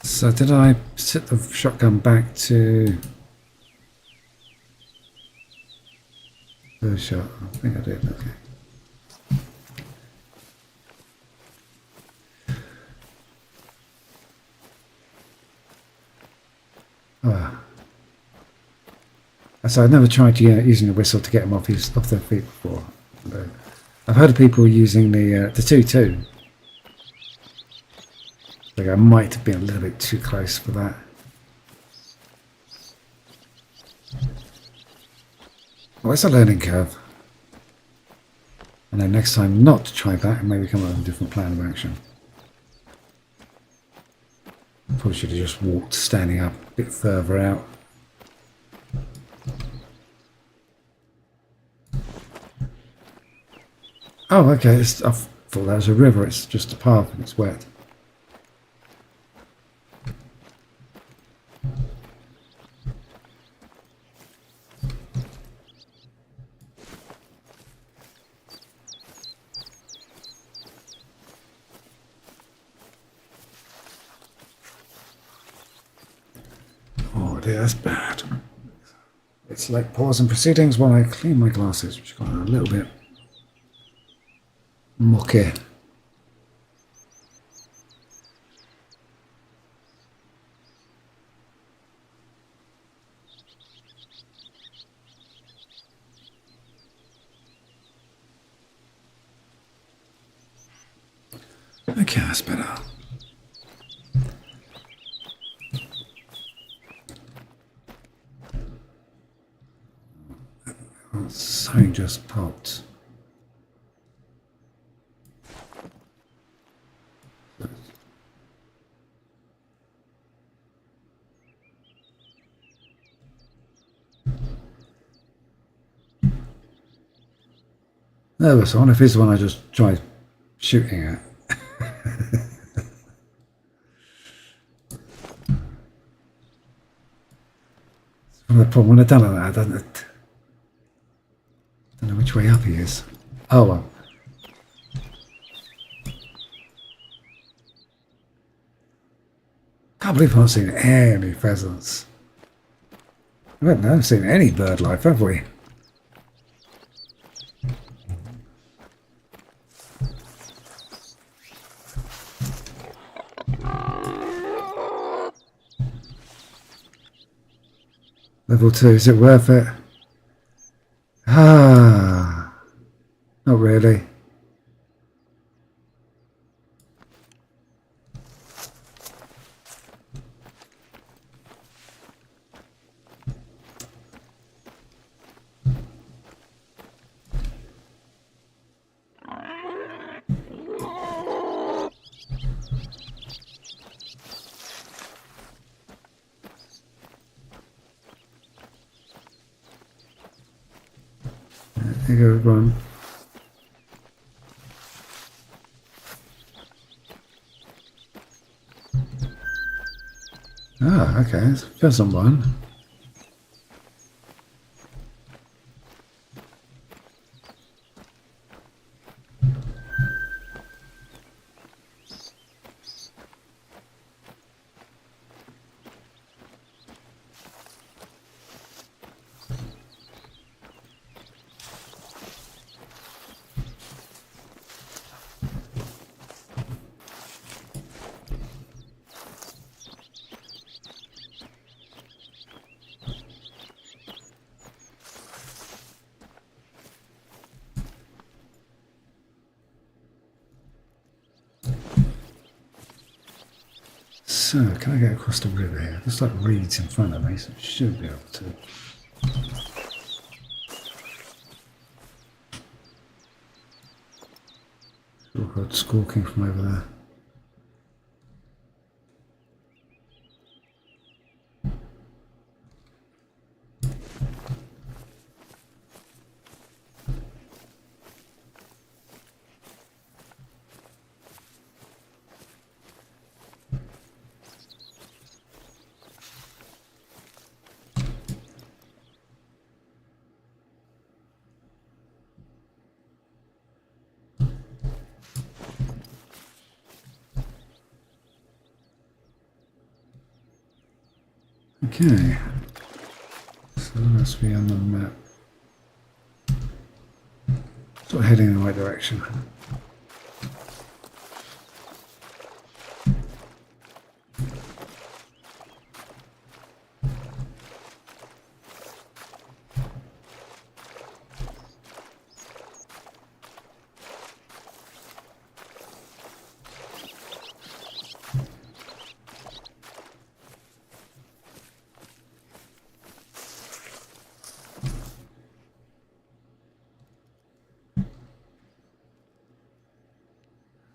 So did I set the shotgun back to the shot? I think I did, okay. Ah. So I've never tried using a whistle to get them off their feet before. But I've heard of people using the 2-2. I think I might have been a little bit too close for that. Well, it's a learning curve. And then next time not to try that and maybe come up with a different plan of action. Probably should have just walked standing up a bit further out. Oh, okay. I thought that was a river. It's just a path and it's wet. Oh dear, that's bad. It's like pausing proceedings while I clean my glasses, which got a little bit mucky. Okay, that's better. Oh, something just popped. There was one. If it's the one I just tried shooting at. The problem when I done like that, I don't know which way up he is. Oh well. Can't believe I've not seen any pheasants. We haven't seen any bird life, have we? Level 2, is it worth it? Ah, not really. There you go, one. Ah, okay, it's a pheasant one. So, can I get across the river here? There's like reeds in front of me, so I should be able to. heard squawking from over there. Okay, so that must be on the map. Sort of heading in the right direction.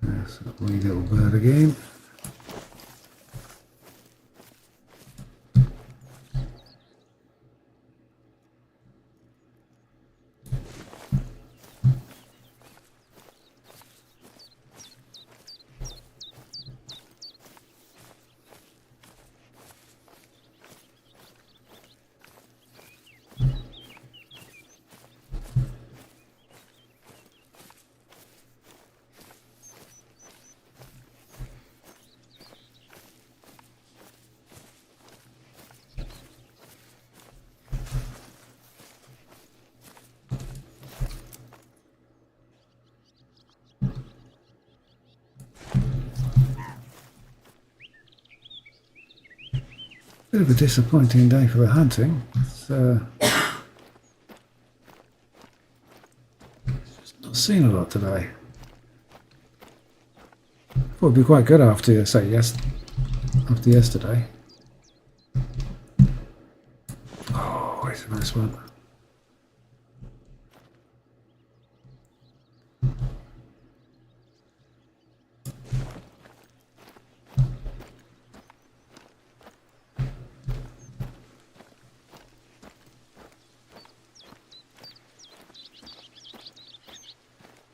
There's that wee little bird again. Bit of a disappointing day for the hunting. It's just not seen a lot today. Thought it'd be quite good after, say, after yesterday. Oh, it's a nice one.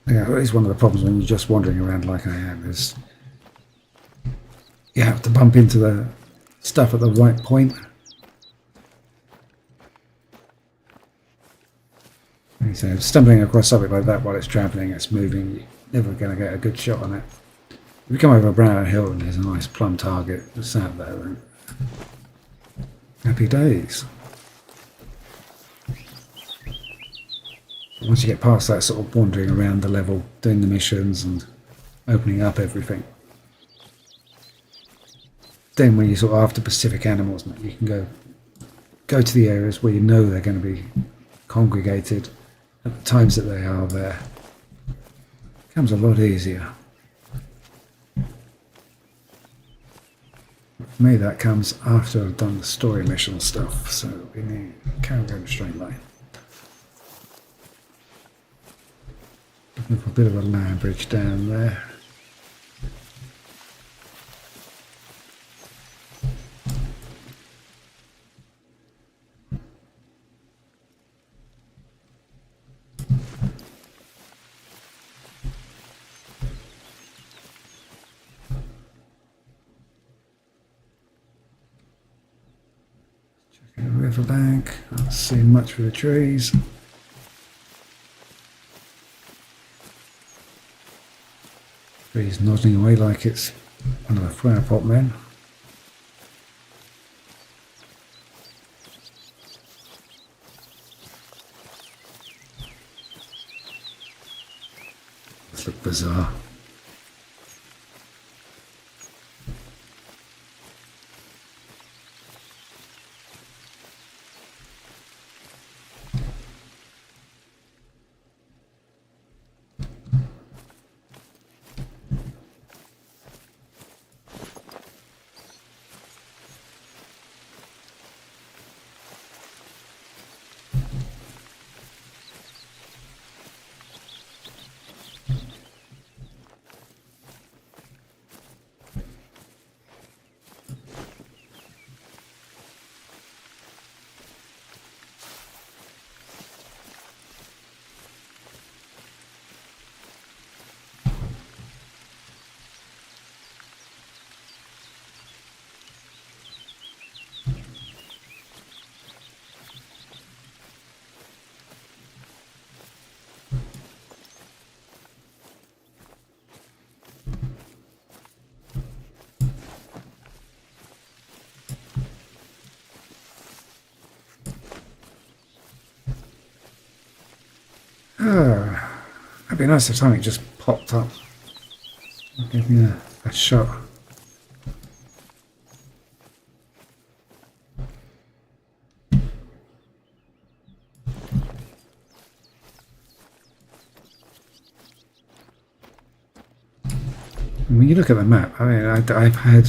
Yeah, it is one of the problems when you're just wandering around like I am, is you have to bump into the stuff at the right point. And so stumbling across something like that while it's travelling, it's moving, you're never going to get a good shot on it. If you come over a brown hill and there's a nice plumb target that's out there, then happy days. Once you get past that sort of wandering around the level, doing the missions and opening up everything, then when you're sort of after specific animals, you can go to the areas where you know they're going to be congregated at the times that they are there. It becomes a lot easier. For me, that comes after I've done the story mission stuff, so we need carry on a straight line. Looking for a bit of a land bridge down there. Checking the riverbank, not seeing much for the trees. He's nodding away like it's one of the flower pot men. This looks bizarre. That'd be nice if something just popped up. Give me a shot. When you look at the map, I mean, I've had.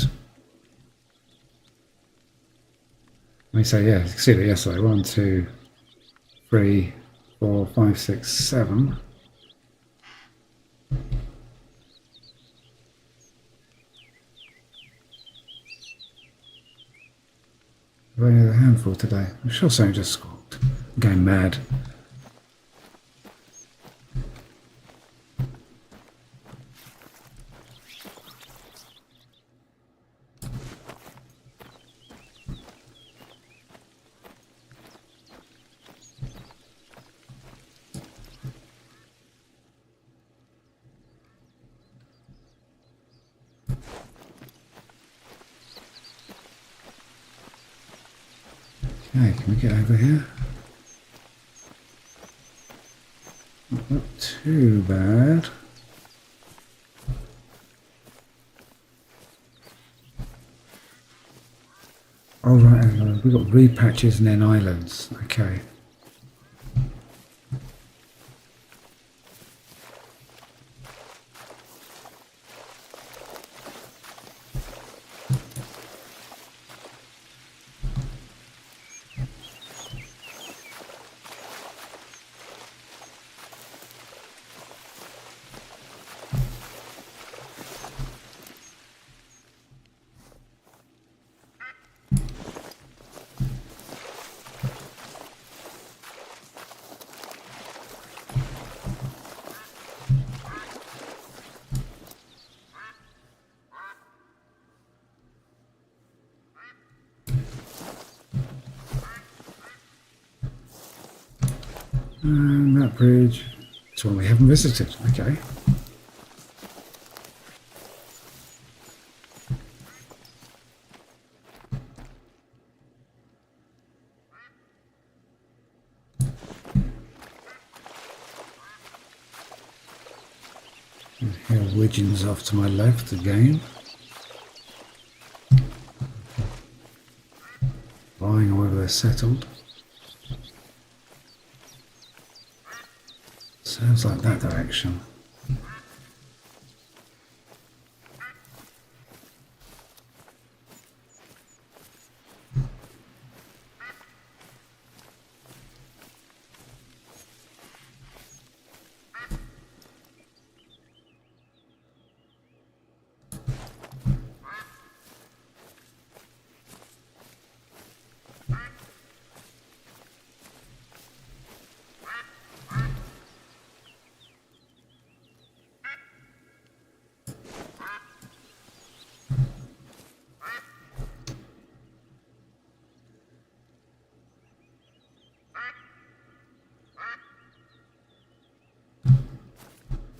Let me say, yeah, you can see that yesterday. 1, 2, 3, 4, 5, 6, 7. I've only had a handful today. I'm sure something just squawked. I'm going mad. Okay, can we get over here? Not too bad. Oh right, we've got reed patches and then islands. Okay. And that bridge. It's one we haven't visited. Okay. And here Widgeon's off to my left again. Lying wherever they're settled. Sounds like that direction.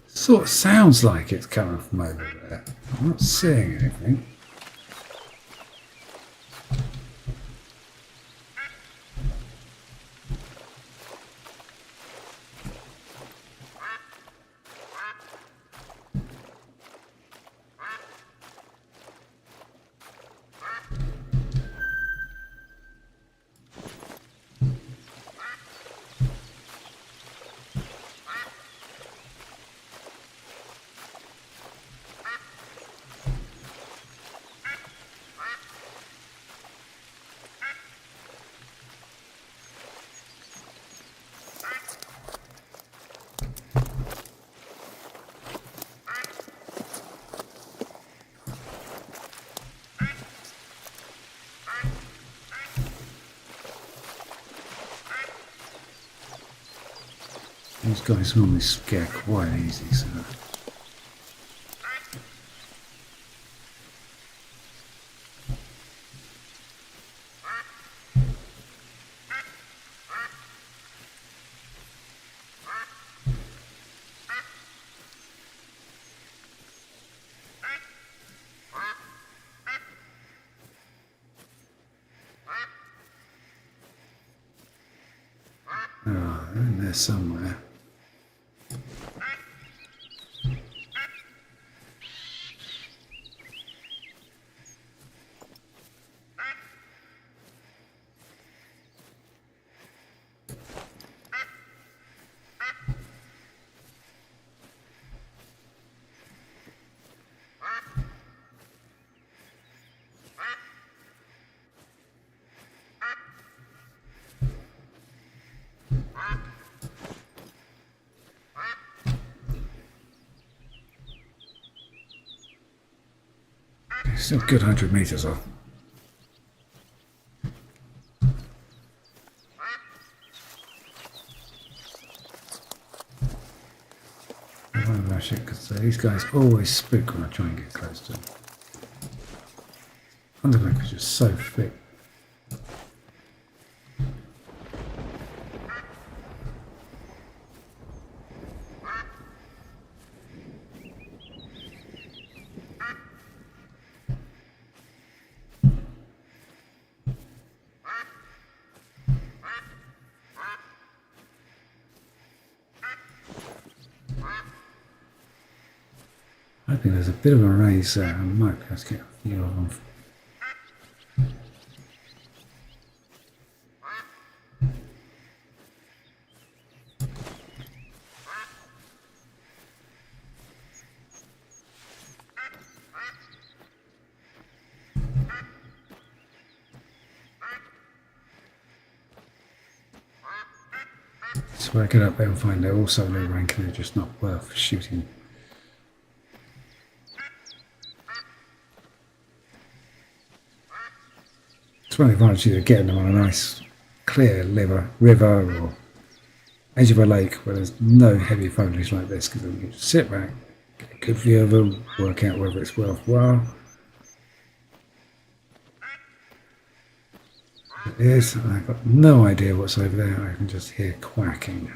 Sort of sounds like it's coming from over there. I'm not seeing anything. These guys normally scare quite easy, so. Oh, they're in there somewhere. Still a good 100 metres off. I won't rush it because these guys always spook when I try and get close to them. Underground is just so thick. I think there's a bit of a raise there. I might be able to get a few of them. So I get up there and find they're also low rank and they're just not worth shooting. It's one advantage of getting them on a nice clear river or edge of a lake where there's no heavy foliage like this, because then you can just sit back, get a good view of them, work out whether it's worthwhile. It is, and I've got no idea what's over there. I can just hear quacking.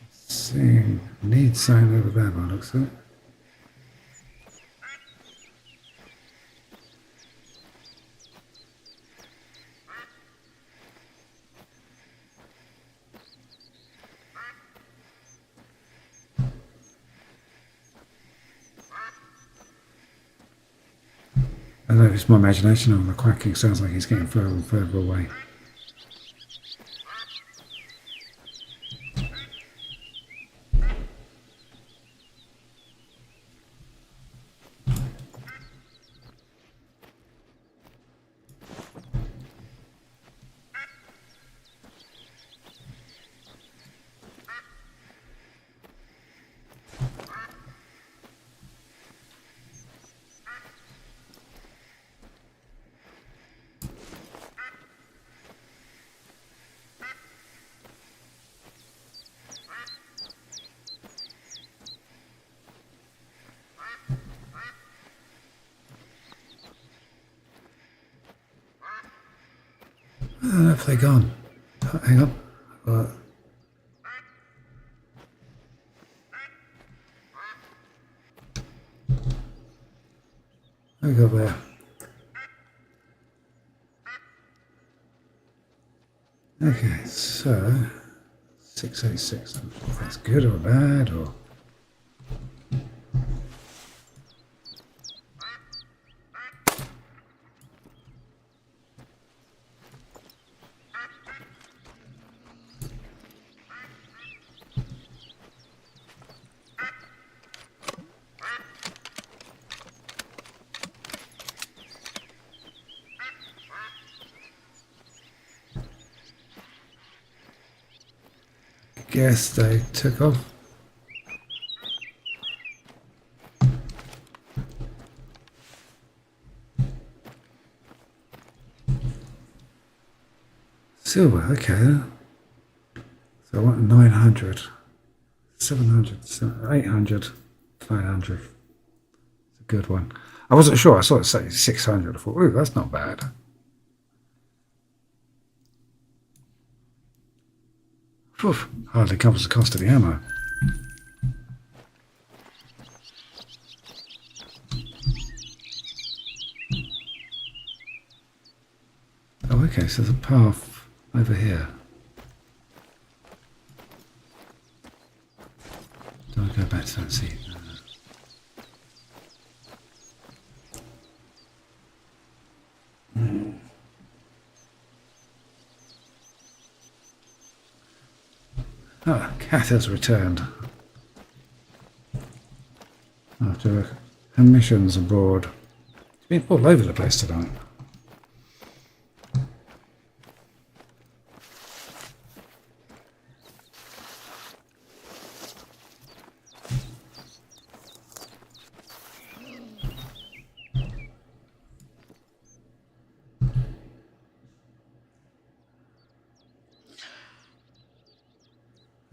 Seeing need sign over there by the looks of it. I don't know if it's my imagination or the quacking sounds like he's getting further and further away. I don't know if they're gone. Oh, hang on. What have we got there? Okay, so 686. I don't know if that's good or bad or. Guess they took off. Silver, okay. So I want 900, 700, 800, 500. It's a good one. I wasn't sure. I saw it say 600. I thought, ooh, that's not bad. Oof, hardly covers the cost of the ammo. Oh, okay, so there's a path over here. Do I go back to that seat? Ah, Cat has returned. After her missions abroad. She's been all over the place tonight.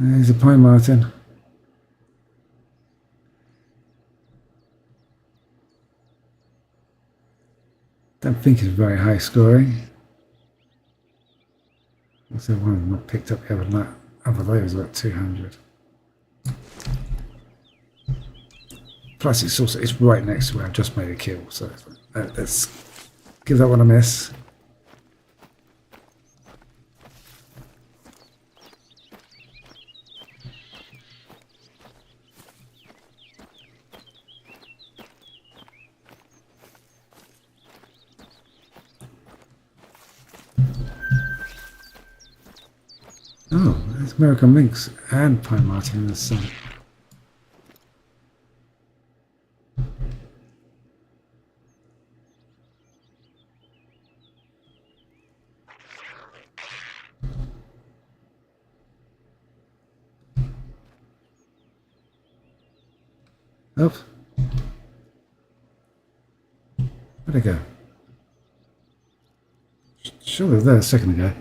There's a pine marten. Don't think it's very high scoring. Also, one not picked up the other night. Other day was about 200. Plus, it's right next to where I've just made a kill. So let's give that one a miss. Oh, there's American lynx and pine marten in the sun. Up. Where'd they go? Sure, they were there a second ago.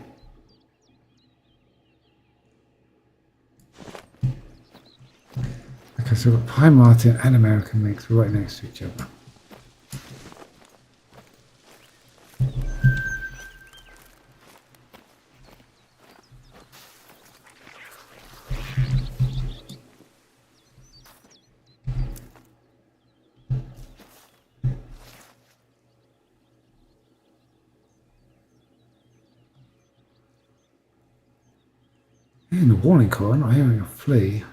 Okay, so we've got pine marten and American lynx right next to each other. In the warning call, I'm not hearing a flea.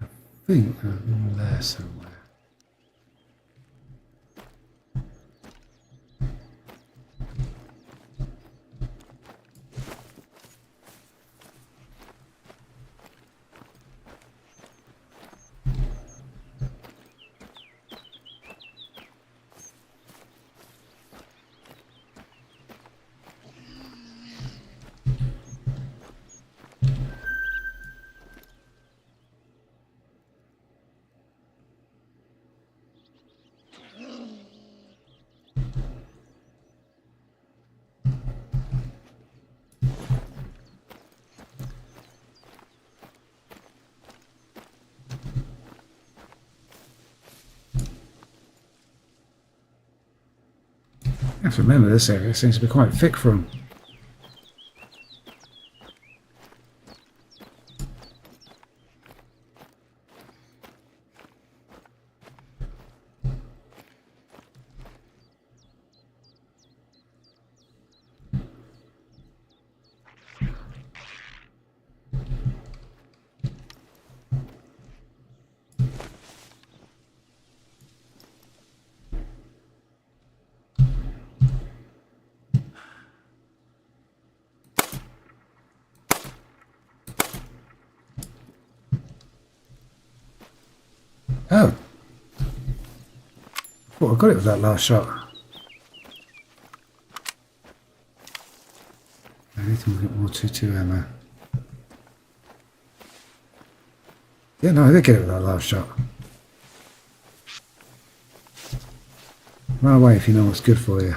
I think they're there somewhere. I have to remember this area seems to be quite thick for them. Oh! Well, I got it with that last shot. I need to get more 2-2 ammo. Yeah, no, I did get it with that last shot. Run away if you know what's good for you.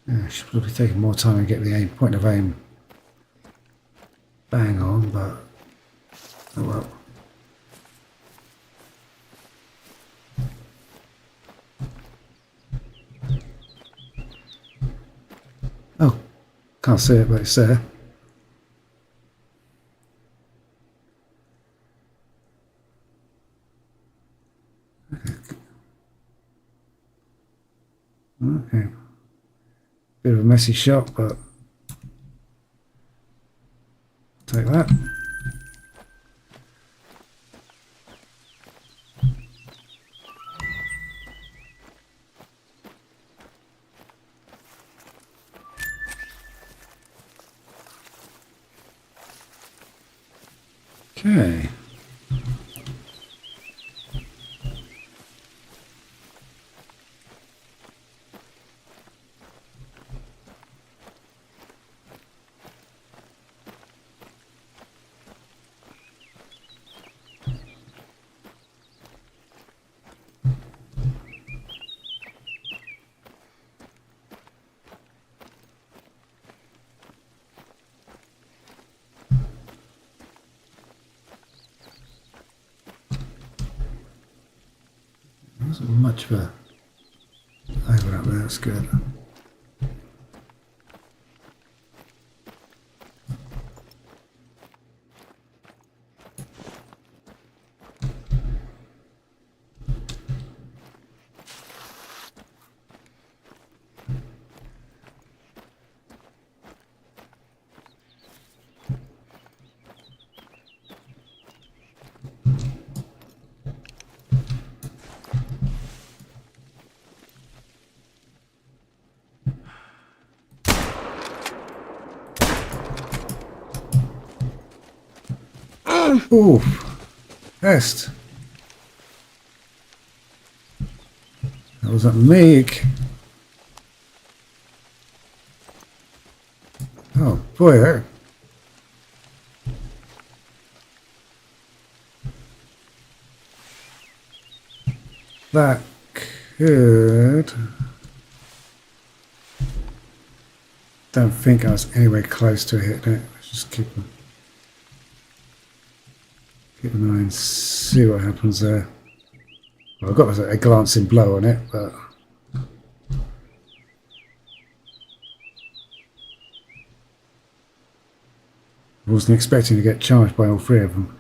Yeah, I should probably take more time and get the aim, point of aim bang on, but oh well. Oh, can't see it, but it's there. Okay. Bit of a messy shot, but take that. Okay. Wasn't much of a overlap there, that's good. Ooh, pest. That was a meg. Oh boy, that could. Don't think I was anywhere close to hitting it. Let's just keep an eye and see what happens there. Well, I've got a glancing blow on it, but I wasn't expecting to get charged by all three of them.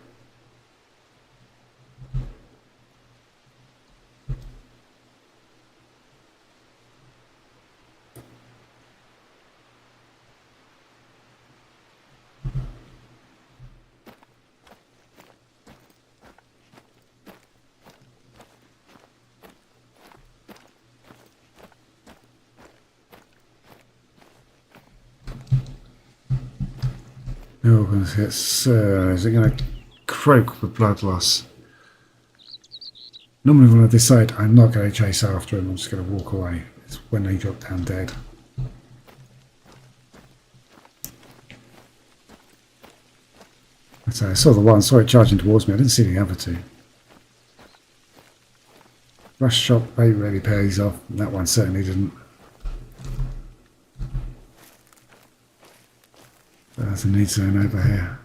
Oh, it's, is it going to croak with blood loss? Normally when I decide I'm not going to chase after him, I'm just going to walk away. It's when they drop down dead. So I saw the one, saw it charging towards me, I didn't see the other two. Rush shot really pays off, and that one certainly didn't. There's a need zone over here.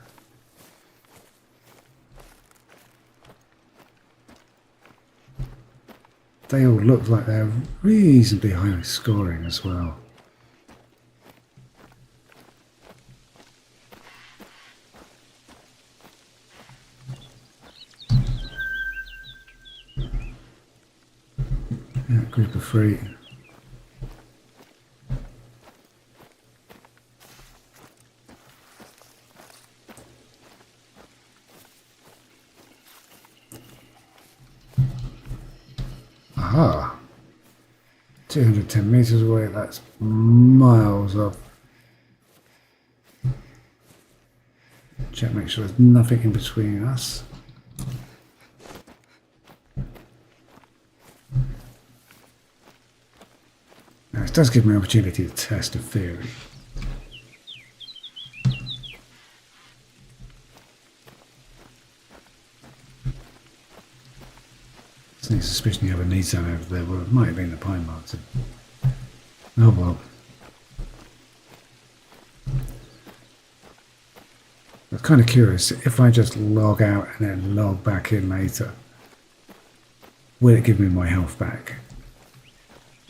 They all look like they're reasonably high scoring as well. Yeah, group of three. Aha! 210 meters away, that's miles off. Check, make sure there's nothing in between us. Now, it does give me an opportunity to test a theory. Any suspicion you have a need zone over there? Well, it might have been the pine marten. Oh well. I'm kind of curious, if I just log out and then log back in later, will it give me my health back?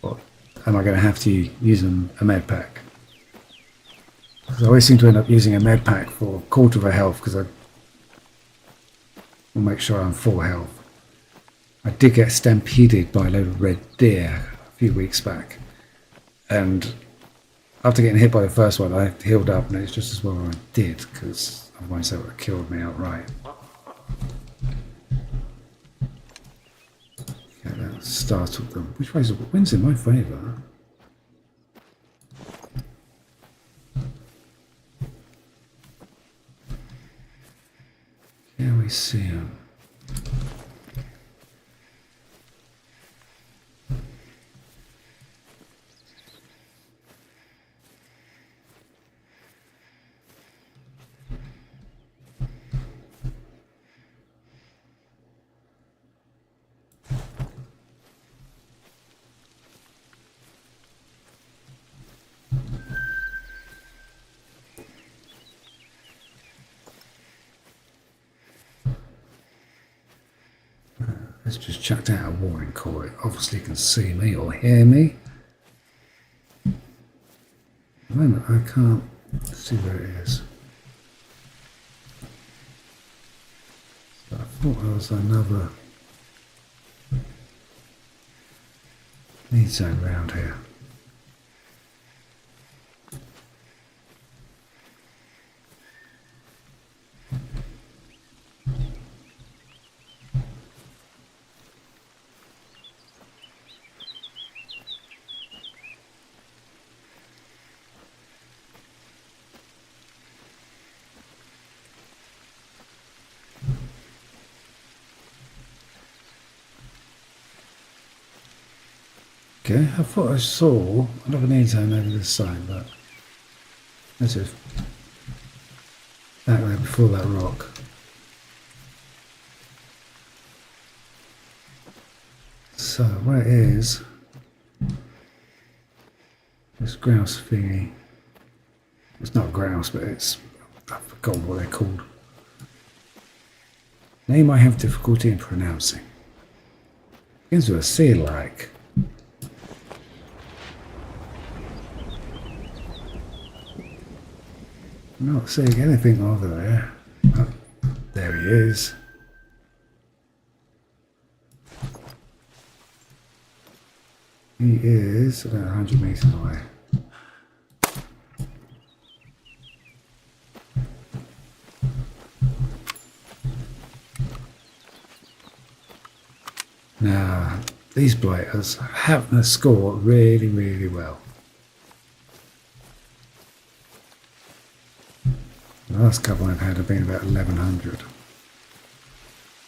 Or am I going to have to use a med pack? Because I always seem to end up using a med pack for a quarter of a health because I will make sure I'm full health. I did get stampeded by a load of red deer a few weeks back, and after getting hit by the first one I healed up, and it's just as well I did, because otherwise they would have killed me outright. Yeah, that startled them. Which way is the wind's in my favour? Yeah, Shall we see him? Let's just chucked out a warning call. It obviously can see me or hear me. At the moment I can't see where it is. So I thought there was another need zone around here. Okay, I thought I saw another need zone over this side, but that's it. Back there before that rock. So where is this grouse thingy? It's not grouse, but it's, I've forgotten what they're called. Name I have difficulty in pronouncing. Begins with a C like. Not seeing anything over there. Oh, there he is. He is about 100 meters away. Now, these blighters happen to score really, really well. The last couple I've had have been about 1100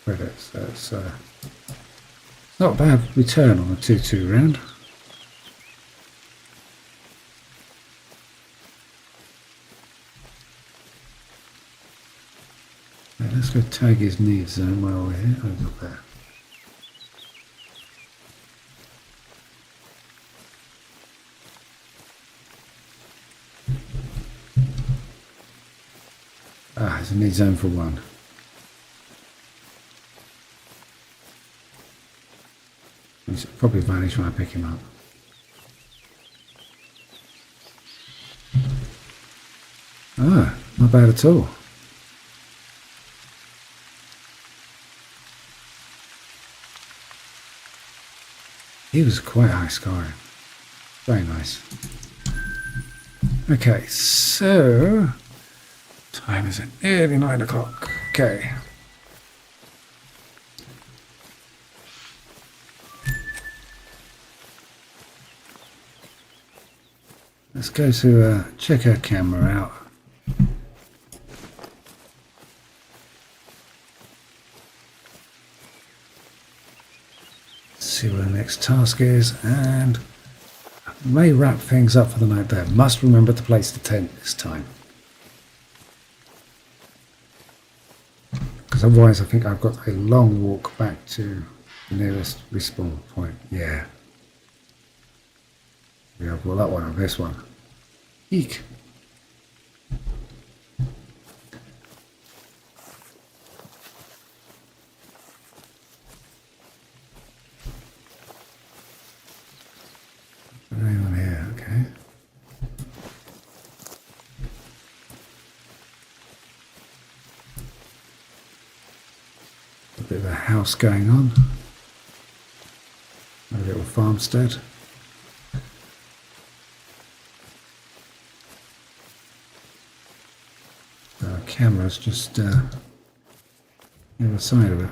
credits, so it's not a bad return on a 2-2 round. Right, let's go tag his need zone while we're here. Oh, look there. Ah, it's a need zone for one. He's probably vanished when I pick him up. Ah, not bad at all. He was quite high scoring. Very nice. Okay, so time is nearly 9 o'clock. Okay. Let's go to check our camera out. See where the next task is, and may wrap things up for the night there. Must remember to place the tent this time, because otherwise I think I've got a long walk back to the nearest respawn point. Yeah, well, that one or this one. Eek. Anyone here? Okay. A bit of a house going on. A little farmstead. The camera's just the other side of it.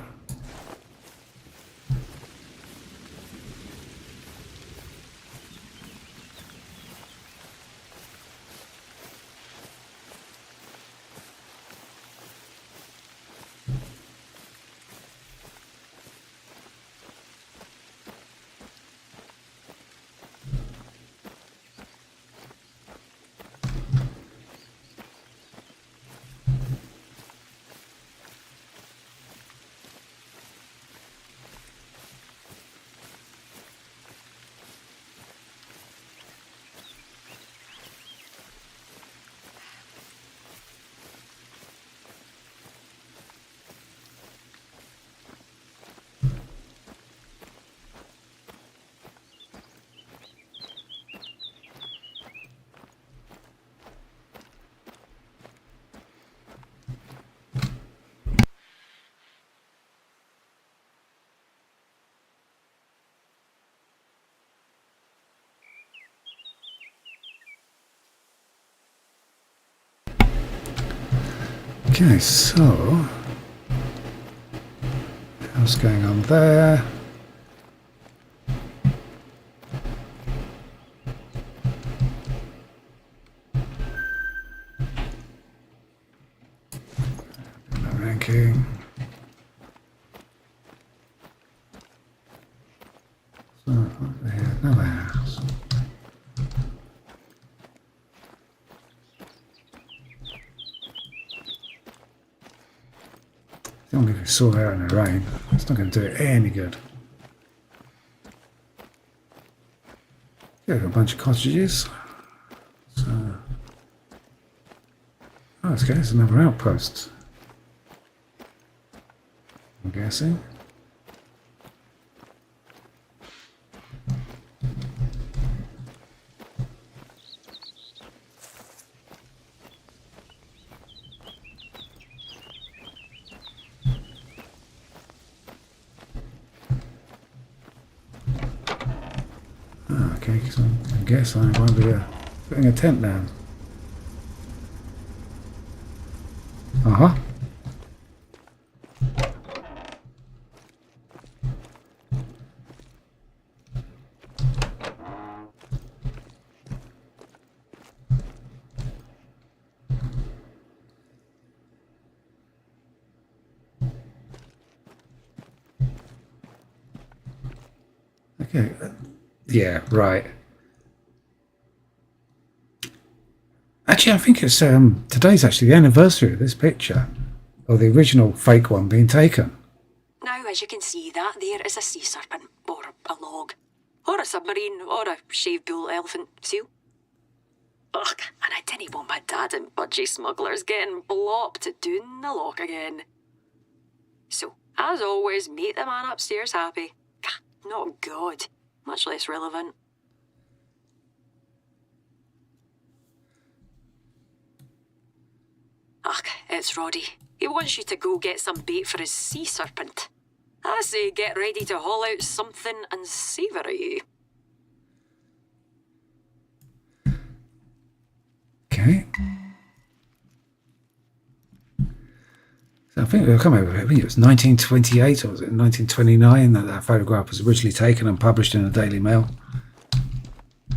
Okay, so what's going on there? Ranking. So over here, another house. Only if we saw out in the rain, it's not going to do it any good. Yeah, got a bunch of cottages. So, oh, okay, there's another outpost. I'm guessing. Okay, so I guess I'm going to be putting a tent down. Uh-huh. Okay. Yeah, right. Actually, I think it's today's actually the anniversary of this picture, or the original fake one being taken. Now, as you can see, that there is a sea serpent, or a log, or a submarine, or a shaved bull elephant seal. Ugh, and I didn't want my dad and budgie smugglers getting blopped down the lock again. So, as always, make the man upstairs happy. Not God. Much less relevant. Ugh, it's Roddy. He wants you to go get some bait for his sea serpent. I say get ready to haul out something unsavoury. Okay. So I think I can't remember. I think it was 1928 or was it 1929 that photograph was originally taken and published in the Daily Mail.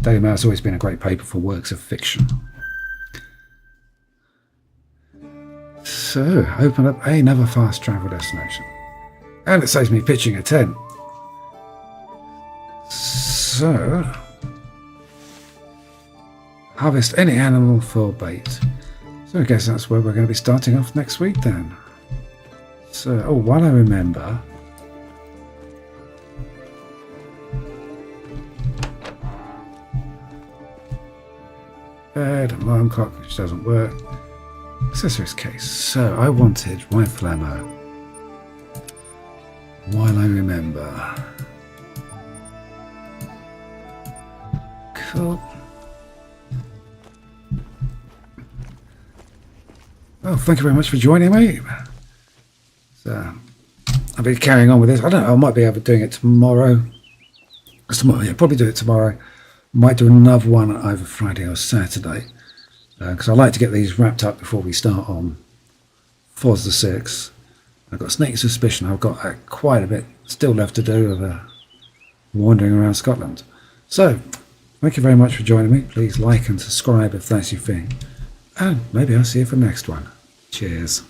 Daily Mail has always been a great paper for works of fiction. So, open up another fast travel destination. And it saves me pitching a tent. So, harvest any animal for bait. So I guess that's where we're going to be starting off next week then. So, oh, while I remember, bed, alarm clock, which doesn't work. Accessories case. So I wanted rifle ammo. While I remember. Cool. Well, thank you very much for joining me. So I'll be carrying on with this. I don't know, I might be able to doing it tomorrow. Yeah, probably do it tomorrow. Might do another one either Friday or Saturday. Because I like to get these wrapped up before we start on Forza 6. I've got a sneaking suspicion I've got quite a bit still left to do of wandering around Scotland. So, thank you very much for joining me. Please like and subscribe if that's your thing. And maybe I'll see you for the next one. Cheers.